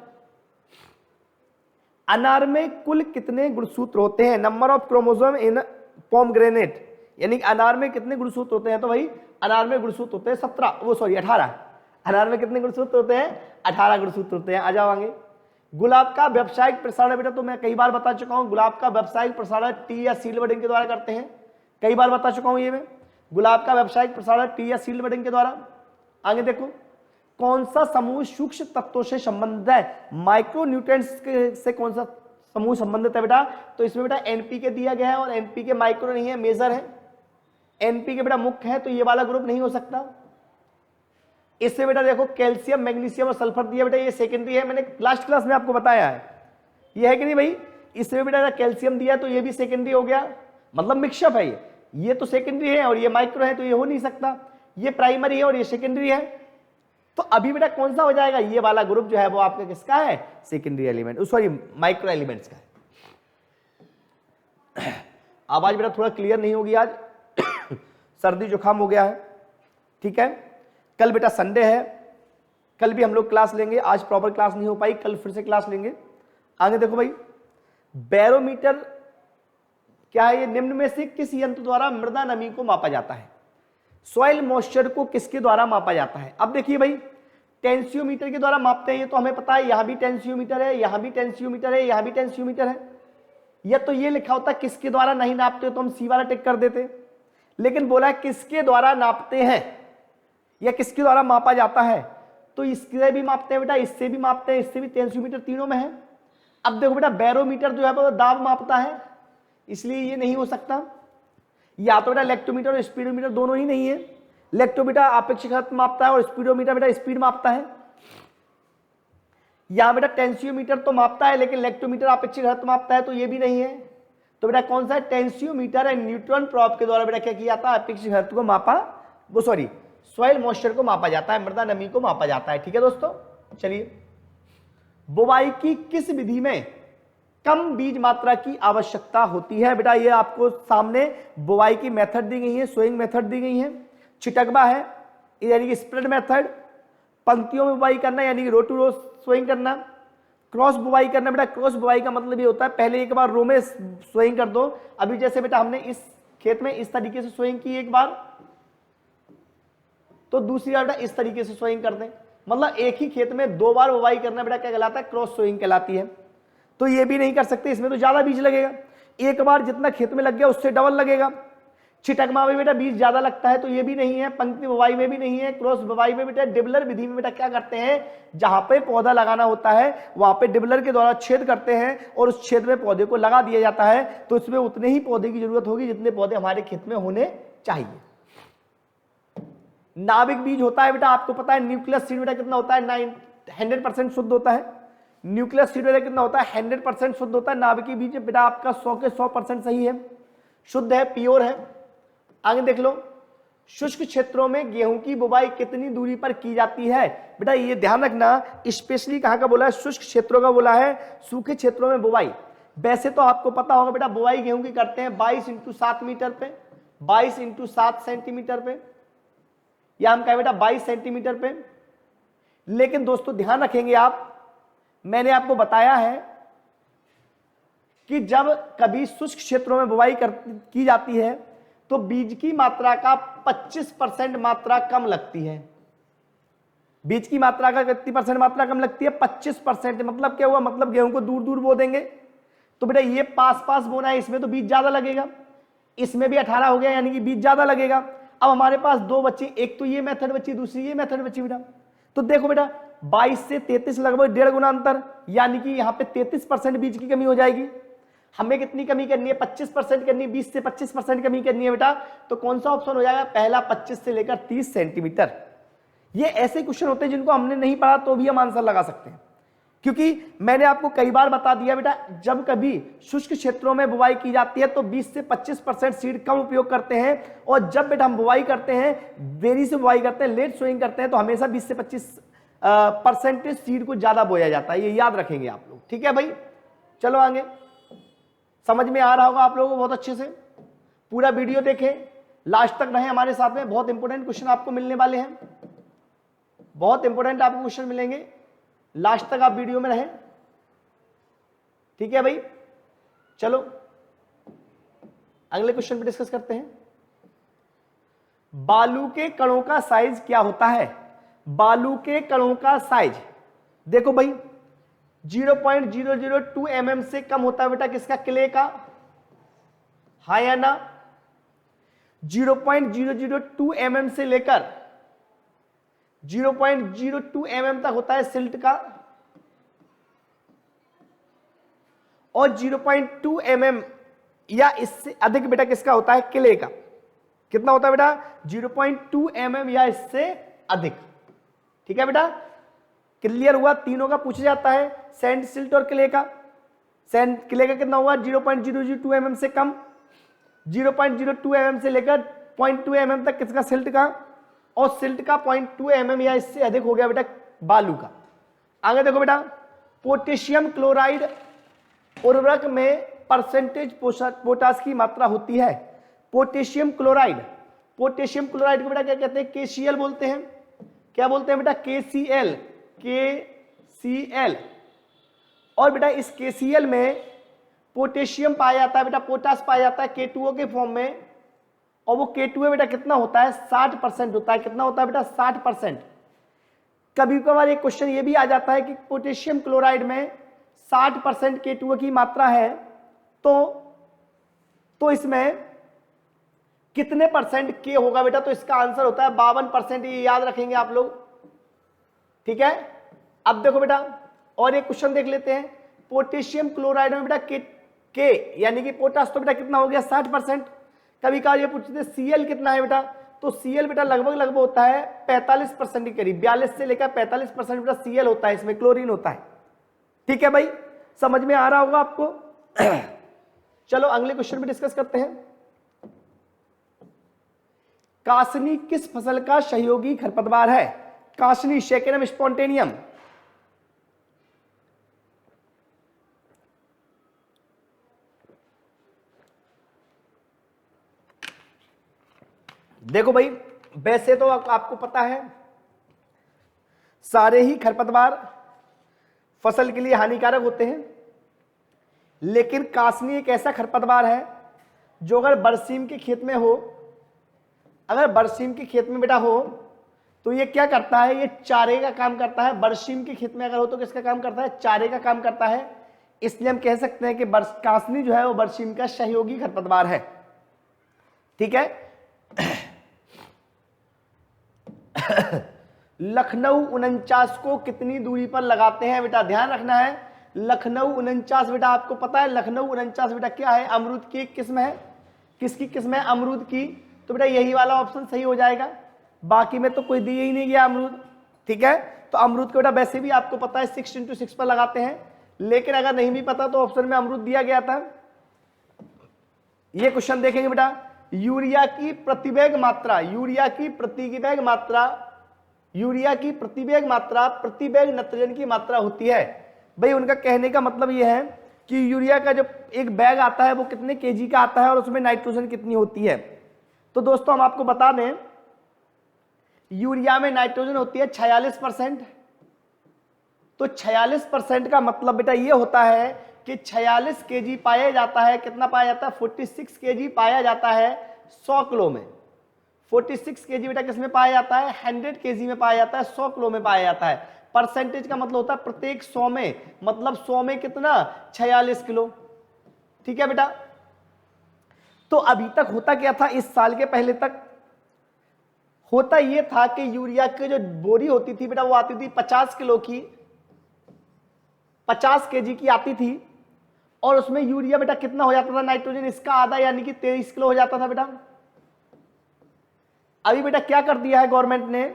Speaker 1: अनार में कुल कितने गुणसूत्र होते हैं, number of chromosome in pomegranate, यानी अनार में कितने गुणसूत्र होते हैं, तो भाई अनार में गुणसूत्र होते हैं 18। अनार में कितने गुणसूत्र होते हैं, 18 गुणसूत्र होते हैं। आ जाओ आगे। गुलाब का व्यावसायिक प्रसारण बेटा, तो मैं कई बार बता चुका हूं, गुलाब का व्यावसायिक प्रसारण टी या सील बडिंग के द्वारा करते हैं। कई बार बता चुका हूं ये मैं, गुलाब का व्यावसायिक प्रसारण टी या सील बडिंग के द्वारा। आगे देखो, कौन सा समूह सूक्ष्म तत्वों से संबंधित है, माइक्रोन्यूट्रिएंट्स से कौन सा समूह संबंधित है बेटा, तो इसमें बेटा एनपीके दिया गया है, और एनपीके माइक्रो नहीं है, मेजर है। एनपीके बेटा मुख्य है, तो ये वाला ग्रुप नहीं हो सकता। इससे बेटा देखो कैल्शियम, मैग्नीशियम और सल्फर दिया बेटा, ये सेकेंडरी है, मैंने लास्ट क्लास में आपको बताया है, ये है कि नहीं भाई। इसमें बेटा कैल्शियम दिया तो ये भी सेकेंडरी हो गया, मतलब मिक्सअप है ये तो सेकेंडरी है और ये माइक्रो है, तो ये हो नहीं सकता। ये प्राइमरी है और ये सेकेंडरी है, तो अभी बेटा कौन सा हो जाएगा, ये वाला ग्रुप जो है वो आपका किसका है, secondary element, sorry micro elements का है। आवाज बेटा थोड़ा क्लियर नहीं होगी आज, सर्दी जुकाम हो गया है। ठीक है, कल बेटा संडे है, कल भी हम लोग क्लास लेंगे, आज प्रॉपर क्लास नहीं हो पाई, कल फिर से क्लास लेंगे। आगे देखो भाई, बैरोमीटर क्या है, ये निम्न में से किस यंत्र द्वारा मृदा नमी को मापा जाता है। सॉइल मॉइस्चर को किसके द्वारा मापा जाता है? अब देखिए भाई, टेंसियोमीटर के द्वारा मापते हैं, ये तो हमें पता है, यहां भी टेंसियोमीटर है, यहां भी टेंसियोमीटर है, यहां भी टेंसियोमीटर है। या तो ये लिखा होता किसके द्वारा नहीं नापते तो हम सी वाला टिक कर देते, लेकिन बोला किसके द्वारा नापते हैं या किसके द्वारा मापा जाता है, तो इससे भी मापते हैं बेटा, इससे भी मापते हैं, इससे भी, टेंसियोमीटर तीनों में है। अब देखो बेटा, बैरोमीटर जो है वो दाब मापता है, इसलिए ये नहीं हो सकता। या तो बेटा लेक्टोमीटर और स्पीडोमीटर दोनों ही नहीं है। लेक्टोमीटर आपेक्षिक घनत्व मापता है और स्पीडोमीटर बेटा स्पीड मापता है। यहां बेटा टेंसियोमीटर तो मापता है लेकिन लेक्टोमीटर आपेक्षिक घनत्व मापता है, तो ये भी नहीं है। तो बेटा कौन सा है? टेंसियोमीटर एंड न्यूट्रॉन प्रोब के द्वारा बेटा क्या किया जाता है? आपेक्षिक घनत्व को मापा, वो सॉरी सॉइल मॉइस्चर को मापा जाता है, मृदा नमी को मापा जाता है। ठीक है दोस्तों, चलिए, बुवाई की किस विधि में कम बीज मात्रा की आवश्यकता होती है? बेटा ये आपको सामने बुवाई की मेथड दी गई है, सोइंग मेथड दी गई है। छिटकबा है यानी कि स्प्रेड मेथड, पंक्तियों में बुवाई करना यानी कि रो टू रो सोइंग करना, क्रॉस बुवाई करना। बेटा क्रॉस बुवाई का मतलब ये होता है पहले एक बार रो में सोइंग कर दो। अभी जैसे बेटा हमने इस खेत में इस तरीके से सोइंग की एक बार, तो दूसरी बार बेटा इस तरीके से सोइंग कर दें, मतलब एक ही खेत में दो बार बुवाई करना बेटा क्या कहलाता है? क्रॉस सोइंग कहलाती है। तो ये भी नहीं कर सकते, इसमें तो ज्यादा बीज लगेगा, एक बार जितना खेत में लग गया उससे डबल लगेगा। छिटकमा में बेटा बीज ज्यादा लगता है, तो ये भी नहीं है। पंक्ति बुवाई में भी नहीं है। क्रॉस बुवाई में बेटा डिबलर विधि में बेटा क्या करते हैं? जहां पे पौधा लगाना होता है वहां पे डिबलर के द्वारा छेद करते हैं और उस छेद में पौधे को लगा दिया जाता है, तो इसमें उतने ही पौधे की जरूरत होगी जितने पौधे हमारे खेत में होने चाहिए। नाभिक बीज होता है बेटा, आपको पता है न्यूक्लियस सीड बेटा कितना होता है? 100% शुद्ध होता है। न्यूक्लियस सीड बेटा कितना होता है? 100% शुद्ध होता है। नाभिकीय बीज बेटा आपका 100 के 100% सही है, शुद्ध है, प्योर है। आगे देख लो, शुष्क क्षेत्रों में गेहूं की बुवाई कितनी दूरी पर की जाती है? बेटा ये ध्यान रखना, स्पेशली कहां का बोला है? शुष्क क्षेत्रों का बोला है। सूखे क्षेत्रों में बुवाई, वैसे तो आपको पता होगा बेटा बुवाई गेहूं की करते हैं 22 × 7 मीटर पे, 22 × 7 सेंटीमीटर पे, या हम कहें बेटा 22 सेंटीमीटर पे। लेकिन दोस्तों ध्यान रखेंगे आप, मैंने आपको बताया है कि जब कभी शुष्क क्षेत्रों में बुवाई की जाती है तो बीज की मात्रा का 25% मात्रा कम लगती है। बीज की मात्रा का कितनी परसेंट मात्रा कम लगती है? 25%। मतलब क्या हुआ? मतलब गेहूं को दूर दूर बो देंगे, तो बेटा ये पास पास बोना है, इसमें तो बीज ज्यादा लगेगा, इसमें भी 18 हो गया यानी कि बीज ज्यादा लगेगा। अब हमारे पास दो बच्चे, एक तो ये मेथड बची, दूसरी ये मेथड बची बेटा। तो देखो बेटा 22 से 33 लगभग 1.5 गुना अंतर, यानी कि यहाँ पे 33% बीज की कमी हो जाएगी। हमें कितनी कमी करनी है? 25% करनी है, 20 से 25% कमी करनी है बेटा। तो कौन सा ऑप्शन हो जाएगा? पहला, 25 से लेकर 30 सेंटीमीटर। ये ऐसे क्वेश्चन होते हैं जिनको हमने नहीं पढ़ा तो भी हम आंसर लगा सकते हैं, क्योंकि मैंने आपको कई बार बता दिया बेटा, जब कभी शुष्क क्षेत्रों में बुवाई की जाती है तो 20 से 25% सीड कम उपयोग करते हैं, और जब बेटा हम बुवाई करते हैं, देरी से बुवाई करते हैं, लेट सोइंग करते हैं, तो हमेशा 20 से 25% सीड को ज्यादा बोया जाता है। ये याद रखेंगे आप लोग, ठीक है भाई। चलो आगे, समझ में आ रहा होगा आप लोगों को बहुत अच्छे से। पूरा वीडियो देखें, लास्ट तक रहे हमारे साथ में, बहुत इंपॉर्टेंट क्वेश्चन आपको मिलने वाले हैं, बहुत इंपॉर्टेंट आपको क्वेश्चन मिलेंगे, लास्ट तक आप वीडियो में रहें, ठीक है भाई। चलो अगले क्वेश्चन पे डिस्कस करते हैं। बालू के कणों का साइज क्या होता है? बालू के कणों का साइज देखो भाई, 0.002 mm से कम होता है बेटा किसका? क्ले का, हाँ या ना? 0.002 mm से लेकर 0.02 mm तक होता है सिल्ट का, और 0.2 mm या इससे अधिक बेटा किसका होता है? क्ले का। कितना होता है बेटा? 0.2 mm या इससे अधिक, ठीक है बेटा। क्लियर हुआ? तीनों का पूछा जाता है, सैंड, सिल्ट और क्ले का। सैंड, क्ले का कितना हुआ? 0.002 mm से कम, 0.02 mm से लेकर 0.2 mm तक किसका? सिल्ट का, और सिल्ट का 0.2 mm या इससे अधिक हो गया बेटा बालू का। आगे देखो बेटा, पोटेशियम क्लोराइड उर्वरक में परसेंटेज पोटाश की मात्रा होती है। पोटेशियम क्लोराइड, पोटेशियम क्लोराइड को बेटा क्या कहते हैं? KCl बोलते हैं। क्या बोलते हैं बेटा? KCl, KCl। और बेटा इस KCl में पोटेशियम पाया जाता है बेटा, पोटाश पाया जाता है K2O के फॉर्म में, और वो K2 बेटा कितना होता है 60% होता है। कितना होता है बेटा 60%। कभी कभार एक क्वेश्चन ये भी आ जाता है कि पोटेशियम क्लोराइड में 60% K2 की मात्रा है, तो इसमें कितने परसेंट K होगा बेटा? तो इसका आंसर होता है 52%। ये याद रखेंगे आप लोग, ठीक है। अब देखो बेटा और एक क्वेश्चन देख लेते हैं। पोटेशियम क्लोराइड में बेटा के यानी कि पोटास तो बेटा कितना हो गया 60%। कभी कभार ये पूछते हैं Cl कितना है बेटा? तो Cl बेटा लगभग होता है 45% के करीब, 42 से लेकर 45% बेटा Cl होता है, इसमें क्लोरीन होता है। ठीक है भाई, समझ में आ रहा होगा आपको। चलो अगले क्वेश्चन पे डिस्कस करते हैं। कासनी किस फसल का सहयोगी खरपतवार है? कासनी शैकेनम स्पॉन्टेनियम। देखो भाई वैसे तो आपको पता है सारे ही खरपतवार फसल के लिए हानिकारक होते हैं, लेकिन कासनी एक ऐसा खरपतवार है जो अगर बरसीम के खेत में हो, अगर बरसीम के खेत में बेटा हो तो ये क्या करता है? ये चारे का काम करता है। बरसीम के खेत में अगर हो तो किसका काम करता है? चारे का काम करता है। इसलिए हम कह सकते हैं कि कासनी जो है वो बरसीम का सहयोगी खरपतवार है। ठीक है। लखनऊ 49 को कितनी दूरी पर लगाते हैं बेटा? ध्यान रखना है, लखनऊ 49 बेटा आपको पता है लखनऊ 49 बेटा क्या है? अमरूद की एक किस्म है। किसकी किस्म है? अमरूद की। तो बेटा यही वाला ऑप्शन सही हो जाएगा, बाकी में तो कोई दिया ही नहीं गया अमरूद। ठीक है, तो अमरूद को बेटा वैसे भी आपको पता है 6 × 6 पर लगाते हैं, लेकिन अगर नहीं भी पता तो ऑप्शन में अमरूद दिया गया था। ये क्वेश्चन देखेंगे बेटा, यूरिया की प्रतिवेग मात्रा, यूरिया की प्रतिवेग मात्रा, यूरिया की प्रतिवेग मात्रा प्रतिवेग नाइट्रोजन की मात्रा होती है। भाई उनका कहने का मतलब यह है कि यूरिया का जो एक बैग आता है वो कितने केजी का आता है और उसमें नाइट्रोजन कितनी होती है। तो दोस्तों हम आपको बता दें, यूरिया में नाइट्रोजन होती है 46%। तो 46% का मतलब बेटा ये होता है कि 46 केजी पाया जाता है। कितना पाया जाता है? 46 केजी पाया जाता है 100 किलो में। 46 केजी बेटा किस में पाया जाता है? 100 केजी में पाया जाता है, 100 किलो में पाया जाता है। परसेंटेज का मतलब होता है प्रत्येक 100 में, मतलब 100 में कितना? 46 किलो। ठीक है बेटा। तो अभी तक होता क्या था? इस साल के पहले तक होता यह था कि यूरिया की जो बोरी होती थी बेटा वो आती थी 50 किलो की, 50 केजी की आती थी, और उसमें यूरिया बेटा कितना हो जाता था? नाइट्रोजन इसका आधा यानी कि 23 किलो हो जाता था बेटा। अभी बेटा क्या कर दिया है गवर्नमेंट ने?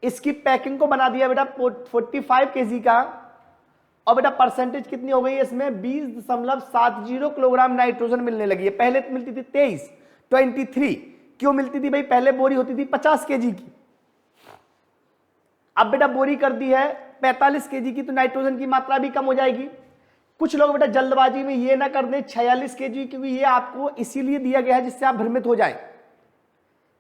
Speaker 1: इसकी पैकिंग को बना दिया बेटा 45 केजी का, और बेटा परसेंटेज कितनी हो गई है इसमें? 20.70 किलोग्राम नाइट्रोजन मिलने लगी है। पहले तो मिलती थी 23 क्यों मिलती थी भाई? पहले बोरी होती थी 50 केजी की, अब बेटा बोरी कर दी है 45 केजी की, तो नाइट्रोजन की मात्रा भी कम हो जाएगी। कुछ लोग बेटा जल्दबाजी में ये ना कर दें 46 केजी, क्योंकि ये आपको इसीलिए दिया गया है जिससे आप भ्रमित हो जाएं।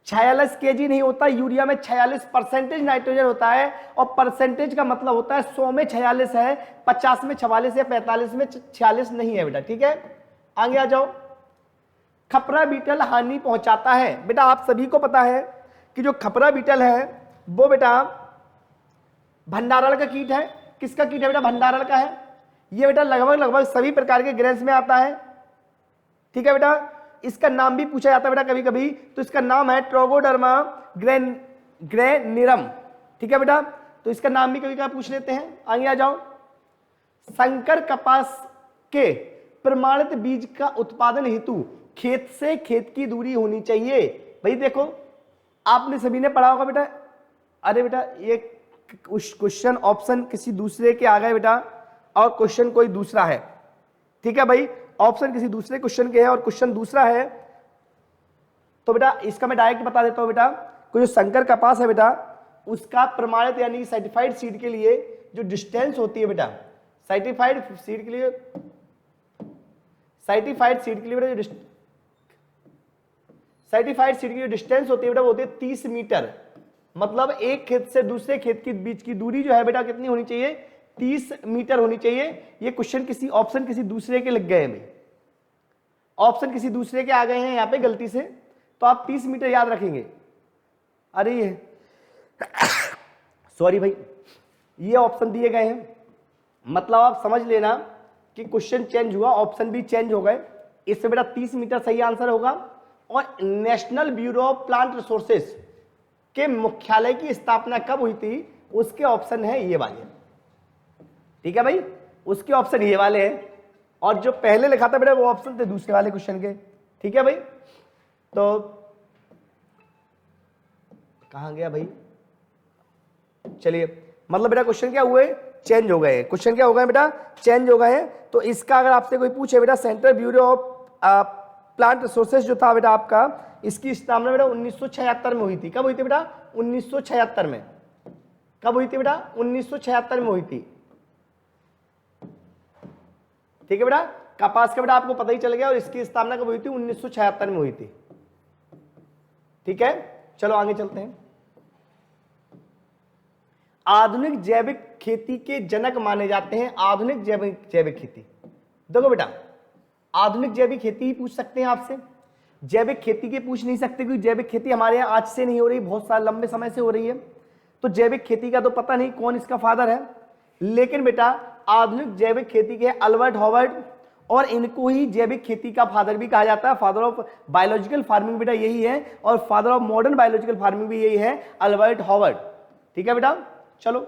Speaker 1: 46 केजी नहीं होता, यूरिया में 46% नाइट्रोजन होता है, और परसेंटेज का मतलब होता है 100 में 46 है, 50 में 44 या 45 में 46 नहीं है बेटा। ठीक है, आगे आ जाओ। खपरा बीटल हानि पहुंचाता है। बेटा आप सभी को पता है कि जो खपरा बीटल है वो बेटा भंडारण का कीट है। किसका कीट है बेटा? भंडारण का है। ये बेटा लगभग सभी प्रकार के ग्रेन्स में आता है। ठीक है बेटा, इसका नाम भी पूछा जाता है बेटा कभी कभी, तो इसका नाम है ट्रोगोडर्मा ग्रेनिरम। ठीक है बेटा, तो इसका नाम भी कभी कभी पूछ लेते हैं। आगे आ जाओ। संकर कपास के प्रमाणित बीज का उत्पादन हेतु खेत से खेत की दूरी होनी चाहिए। भाई देखो आपने सभी ने पढ़ा होगा बेटा, अरे बेटा ये क्वेश्चन ऑप्शन किसी दूसरे के आ गए बेटा, और क्वेश्चन कोई दूसरा है। ठीक है भाई, ऑप्शन किसी दूसरे क्वेश्चन के हैं और क्वेश्चन दूसरा है, तो बेटा इसका मैं डायरेक्ट बता देता हूं बेटा। कोई जो संकर कपास है बेटा उसका प्रमाणित यानी सर्टिफाइड सीड के लिए जो डिस्टेंस होती है बेटा, सर्टिफाइड सीड के लिए सर्टिफाइड सीड की जो डिस्टेंस होती है बेटा वो होती है 30 मीटर। मतलब एक खेत से दूसरे खेत के बीच की दूरी जो है बेटा कितनी होनी चाहिए? 30 मीटर होनी चाहिए। ये क्वेश्चन किसी ऑप्शन किसी दूसरे के लग गए, में ऑप्शन किसी दूसरे के आ गए हैं यहाँ पे गलती से, तो आप 30 मीटर याद रखेंगे। अरे ये सॉरी भाई, ये ऑप्शन दिए गए हैं, मतलब आप समझ लेना कि क्वेश्चन चेंज हुआ, ऑप्शन भी चेंज हो गए। इससे बेटा 30 मीटर सही आंसर होगा। और national bureau of plant resources के मुख्यालय की स्थापना कब हुई थी, उसके ऑप्शन है ये वाले। ठीक है भाई, उसके ऑप्शन ये वाले हैं, और जो पहले लिखा था बेटा वो ऑप्शन थे दूसरे वाले क्वेश्चन के। ठीक है भाई, तो कहां गया भाई, चलिए, मतलब बेटा क्वेश्चन क्या हुए, चेंज हो गए। क्वेश्चन क्या हो गए बेटा, चेंज हो गए हैं। तो इसका अगर आपसे कोई पूछे बेटा central bureau of plant resources जो था बेटा आपका, इसकी स्थापना बेटा 1976 में हुई थी। कब हुई थी बेटा, 1976 में। कब हुई थी बेटा, 1976 में हुई थी। ठीक है बेटा, कपास का बेटा आपको पता ही चल गया, और इसकी स्थापना कब हुई थी, 1976 में हुई थी। ठीक है, चलो आगे चलते हैं। आधुनिक जैविक खेती के जनक माने जाते हैं आधुनिक जैविक खेती। देखो बेटा, आधुनिक जैविक खेती ही पूछ सकते हैं आपसे, जैविक खेती के पूछ नहीं सकते, क्योंकि जैविक खेती हमारे यहाँ आज से नहीं हो रही, बहुत साल लंबे समय से हो रही है। तो जैविक खेती का तो पता नहीं कौन इसका फादर है, लेकिन बेटा आधुनिक जैविक खेती के अल्बर्ट हॉवर्ड, और इनको ही जैविक खेती का फादर भी कहा जाता है। फादर ऑफ बायोलॉजिकल फार्मिंग बेटा यही है, और father of modern biological farming भी यही है, अल्बर्ट हॉवर्ड। ठीक है बेटा, चलो।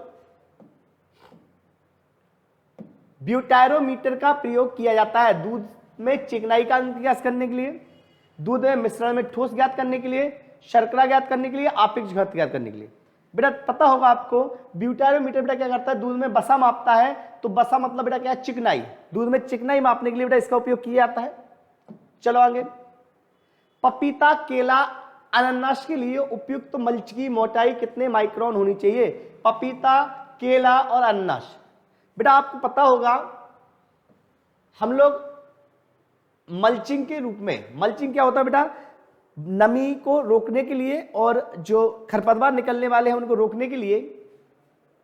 Speaker 1: ब्यूटायरोमीटर का प्रयोग किया जाता है दूध में चिकनाई का अंदाज करने के लिए, दूध में मिश्रण में ठोस ज्ञात करने के लिए, शर्करा ज्ञात करने के लिए, आपेक्ष घनत्व ज्ञात करने के लिए। बेटा पता होगा आपको, ब्यूटायरोमीटर बेटा क्या करता है, दूध में बसा मापता है। तो बसा मतलब बेटा क्या है, चिकनाई। दूध में चिकनाई मापने के लिए बेटा इसका उपयोग किया जाता है। चलो आगे। पपीता, केला, अनानास के लिए उपयुक्त मल्च की मोटाई कितने माइक्रोन होनी चाहिए। पपीता, केला और अनानास, बेटा आपको पता होगा हम लोग मल्चिंग के रूप में, मल्चिंग क्या होता है बेटा, नमी को रोकने के लिए और जो खरपतवार निकलने वाले हैं उनको रोकने के लिए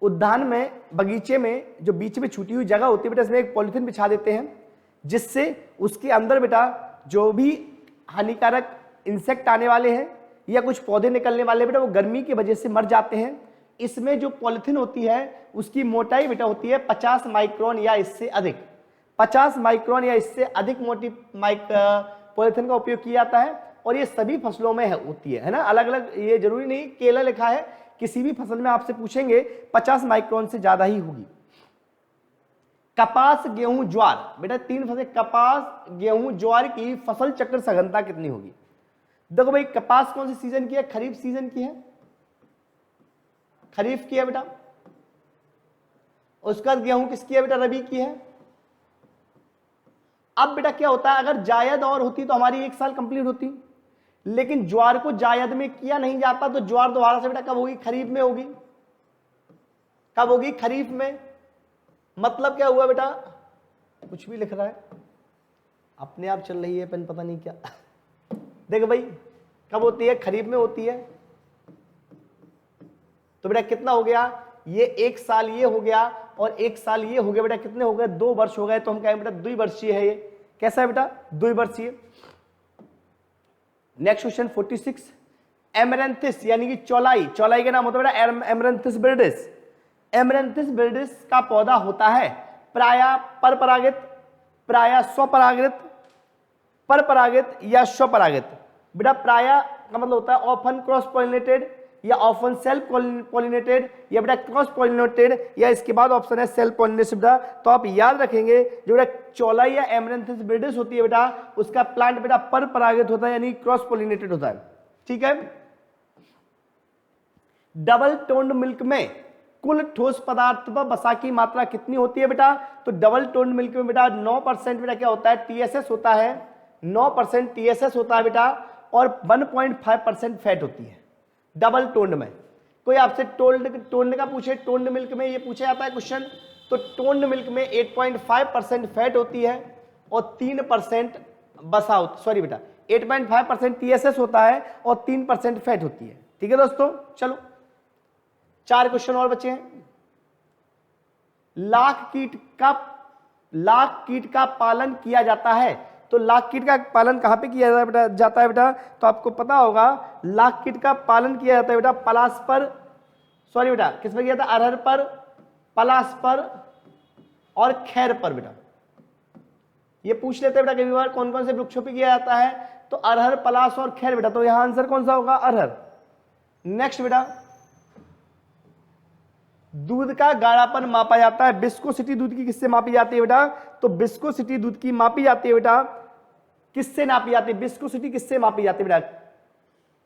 Speaker 1: उद्यान में, बगीचे में जो बीच में छूटी हुई जगह होती है बेटा, इसमें एक पॉलिथीन बिछा देते हैं, जिससे उसके अंदर बेटा जो भी हानिकारक इंसेक्ट आने वाले हैं या कुछ पौधे निकलने वाले बेटा वो गर्मी की वजह से मर जाते हैं। इसमें जो पॉलिथीन होती है उसकी मोटाई बेटा होती है 50 माइक्रोन या इससे अधिक। 50 माइक्रोन या इससे अधिक मोटी पॉलिथीन का उपयोग किया जाता है, और ये सभी फसलों में होती है ना, अलग अलग, ये जरूरी नहीं केला लिखा है, किसी भी फसल में आपसे पूछेंगे 50 माइक्रोन से ज्यादा ही होगी। कपास, गेहूं, ज्वार, बेटा 3 फसलें, कपास, गेहूं, ज्वार की फसल चक्र सघनता कितनी होगी। देखो भाई, कपास कौन सी सीजन की है, खरीफ सीजन की है, खरीफ की है बेटा। उसका गेहूं किसकी है बेटा, रबी की है। अब बेटा क्या होता है, अगर जायद और होती तो हमारी 1 साल कंप्लीट होती, लेकिन ज्वार को जायद में किया नहीं जाता, तो ज्वार दोबारा से बेटा कब होगी, खरीफ में होगी। कब होगी, खरीफ में। मतलब क्या हुआ बेटा, कुछ भी लिख रहा है, अपने आप चल रही है पेन, पता नहीं क्या। देखो भाई, कब होती है, खरीफ में होती है। तो बेटा कितना हो गया, ये 1 साल ये हो गया और 1 साल ये हो गया बेटा, कितने हो गए, 2 वर्ष हो गए। तो हम कहेंगे बेटा द्विवर्षीय है ये। कैसा है बेटा, द्विवर्षीय। नेक्स्ट क्वेश्चन 46, एमरैंथिस यानी कि चौलाई, चौलाई का नाम होता है बेटा एमरैंथिस विरिडिस। एमरैंथिस विरिडिस का पौधा होता है प्रायः परपरागित, प्रायः स्वपरागित, परपरागित या स्वपरागित। बेटा प्रायः का मतलब होता है ऑफन क्रॉस पॉलिनेटेड या ऑफन सेल्फ पॉलिनेटेड या बेटा क्रॉस पॉलिनेटेड, या इसके बाद ऑप्शन है सेल्फ पॉलिनेटेड बेटा। तो आप याद रखेंगे जो बेटा चौलाई या एमरैंथिस विरिडिस होती है बेटा, उसका प्लांट बेटा परपरागित होता है यानी क्रॉस पॉलिनेटेड होता है। ठीक है। डबल टोन्ड मिल्क में कुल ठोस पदार्थ पर वसा की मात्रा कितनी होती है बेटा। तो डबल टोन्ड मिल्क में बेटा 9% बेटा क्या होता है, टीएसएस होता है, 9% टीएसएस होता है बेटा, और 1.5% फैट होती है डबल टोन्ड में। कोई आपसे टोन्ड का पूछे, टोन्ड मिल्क में ये पूछा जाता है क्वेश्चन, तो टोन्ड मिल्क में 8.5% फैट होती है और 3% बसा होती, सॉरी बेटा 8.5% टीएसएस होता है और 3% फैट होती है। ठीक है दोस्तों, चलो 4 क्वेश्चन और बचे हैं। लाख कीट का पालन किया जाता है तो लाख कीट का पालन कहाँ पे किया जाता है बेटा, तो आपको पता होगा लाख कीट का पालन किया जाता है बेटा पलाश पर, सॉरी बेटा किस पर किया था, अरहर पर, पलाश पर और खैर पर बेटा। ये पूछ लेते हैं बेटा कई बार कौन कौन से वृक्षों पे किया जाता है, तो अरहर, पलाश और खैर बेटा, तो यहां आंसर कौन सा होगा, अरहर। नेक्स्ट बेटा, दूध का गाढ़ापन मापा जाता है, विस्कोसिटी दूध की किससे मापी जाती है बेटा, तो विस्कोसिटी दूध की मापी जाती है बेटा, किससे नापी जाती है, विस्कोसिटी किससे मापी जाती है बेटा,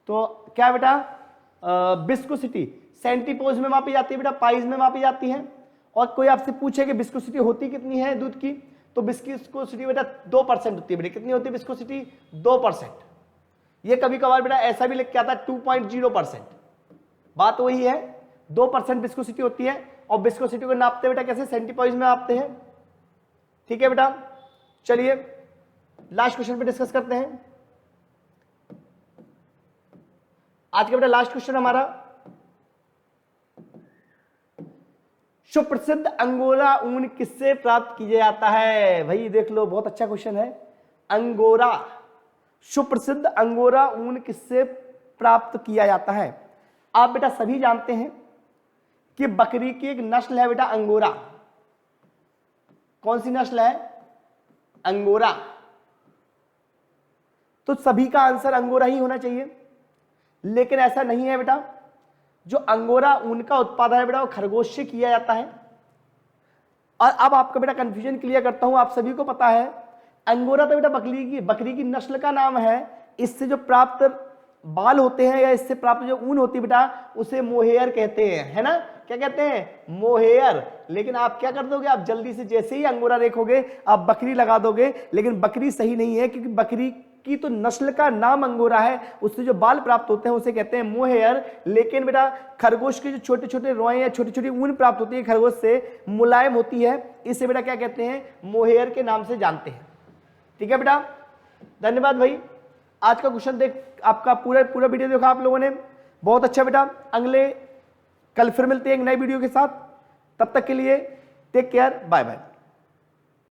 Speaker 1: तो क्या बेटा विस्कोसिटी सेंटीपोज में मापी जाती है बेटा, पाइज में मापी जाती है। और कोई आपसे पूछे कि विस्कोसिटी होती कितनी है दूध की, तो विस्कोसिटी बेटा 2% होती है बेटा, कितनी होती है विस्कोसिटी, 2%। ये कभी कभार बेटा ऐसा भी लिख के आता है 2.0%, बात वही है 2% विस्कोसिटी होती है। और विस्कोसिटी को नापते बेटा कैसे, सेंटीपोज में नापते हैं, ठीक है बेटा। चलिए लास्ट क्वेश्चन पे डिस्कस करते हैं। आज का बेटा लास्ट क्वेश्चन हमारा, सुप्रसिद्ध अंगोरा ऊन किससे प्राप्त किया जाता है, भाई देख लो बहुत अच्छा क्वेश्चन है। अंगोरा, सुप्रसिद्ध अंगोरा ऊन किससे प्राप्त किया जाता है। आप बेटा सभी जानते हैं कि बकरी की एक नस्ल है बेटा अंगोरा, कौन सी नस्ल है, अंगोरा, तो सभी का आंसर अंगोरा ही होना चाहिए, लेकिन ऐसा नहीं है बेटा। जो अंगोरा ऊन का उत्पादन है बेटा वो खरगोश से किया जाता है। और अब आपका बेटा कंफ्यूजन क्लियर करता हूं, आप सभी को पता है अंगोरा तो बेटा बकरी की नस्ल का नाम है, इससे जो प्राप्त बाल होते हैं या इससे प्राप्त जो ऊन होती है बेटा उसे मोहेयर कहते हैं, है ना, क्या कहते हैं, मोहेयर। लेकिन आप क्या कर दोगे, आप जल्दी से जैसे ही अंगोरा देखोगे आप बकरी लगा दोगे, लेकिन बकरी सही नहीं है, क्योंकि बकरी की तो नस्ल का नाम अंगोरा है, उससे जो बाल प्राप्त होते हैं उसे कहते हैं मोहेयर। लेकिन बेटा खरगोश के जो छोटे छोटे रोए या छोटी छोटी ऊन प्राप्त होती है खरगोश से, मुलायम होती है, इसे बेटा क्या कहते हैं, मोहेयर के नाम से जानते हैं। ठीक है बेटा, धन्यवाद भाई। आज का क्वेश्चन देख आपका पूरा वीडियो देखा आप लोगों ने, बहुत अच्छा बेटा। कल फिर मिलते हैं एक नई वीडियो के साथ, तब तक के लिए टेक केयर, बाय बाय।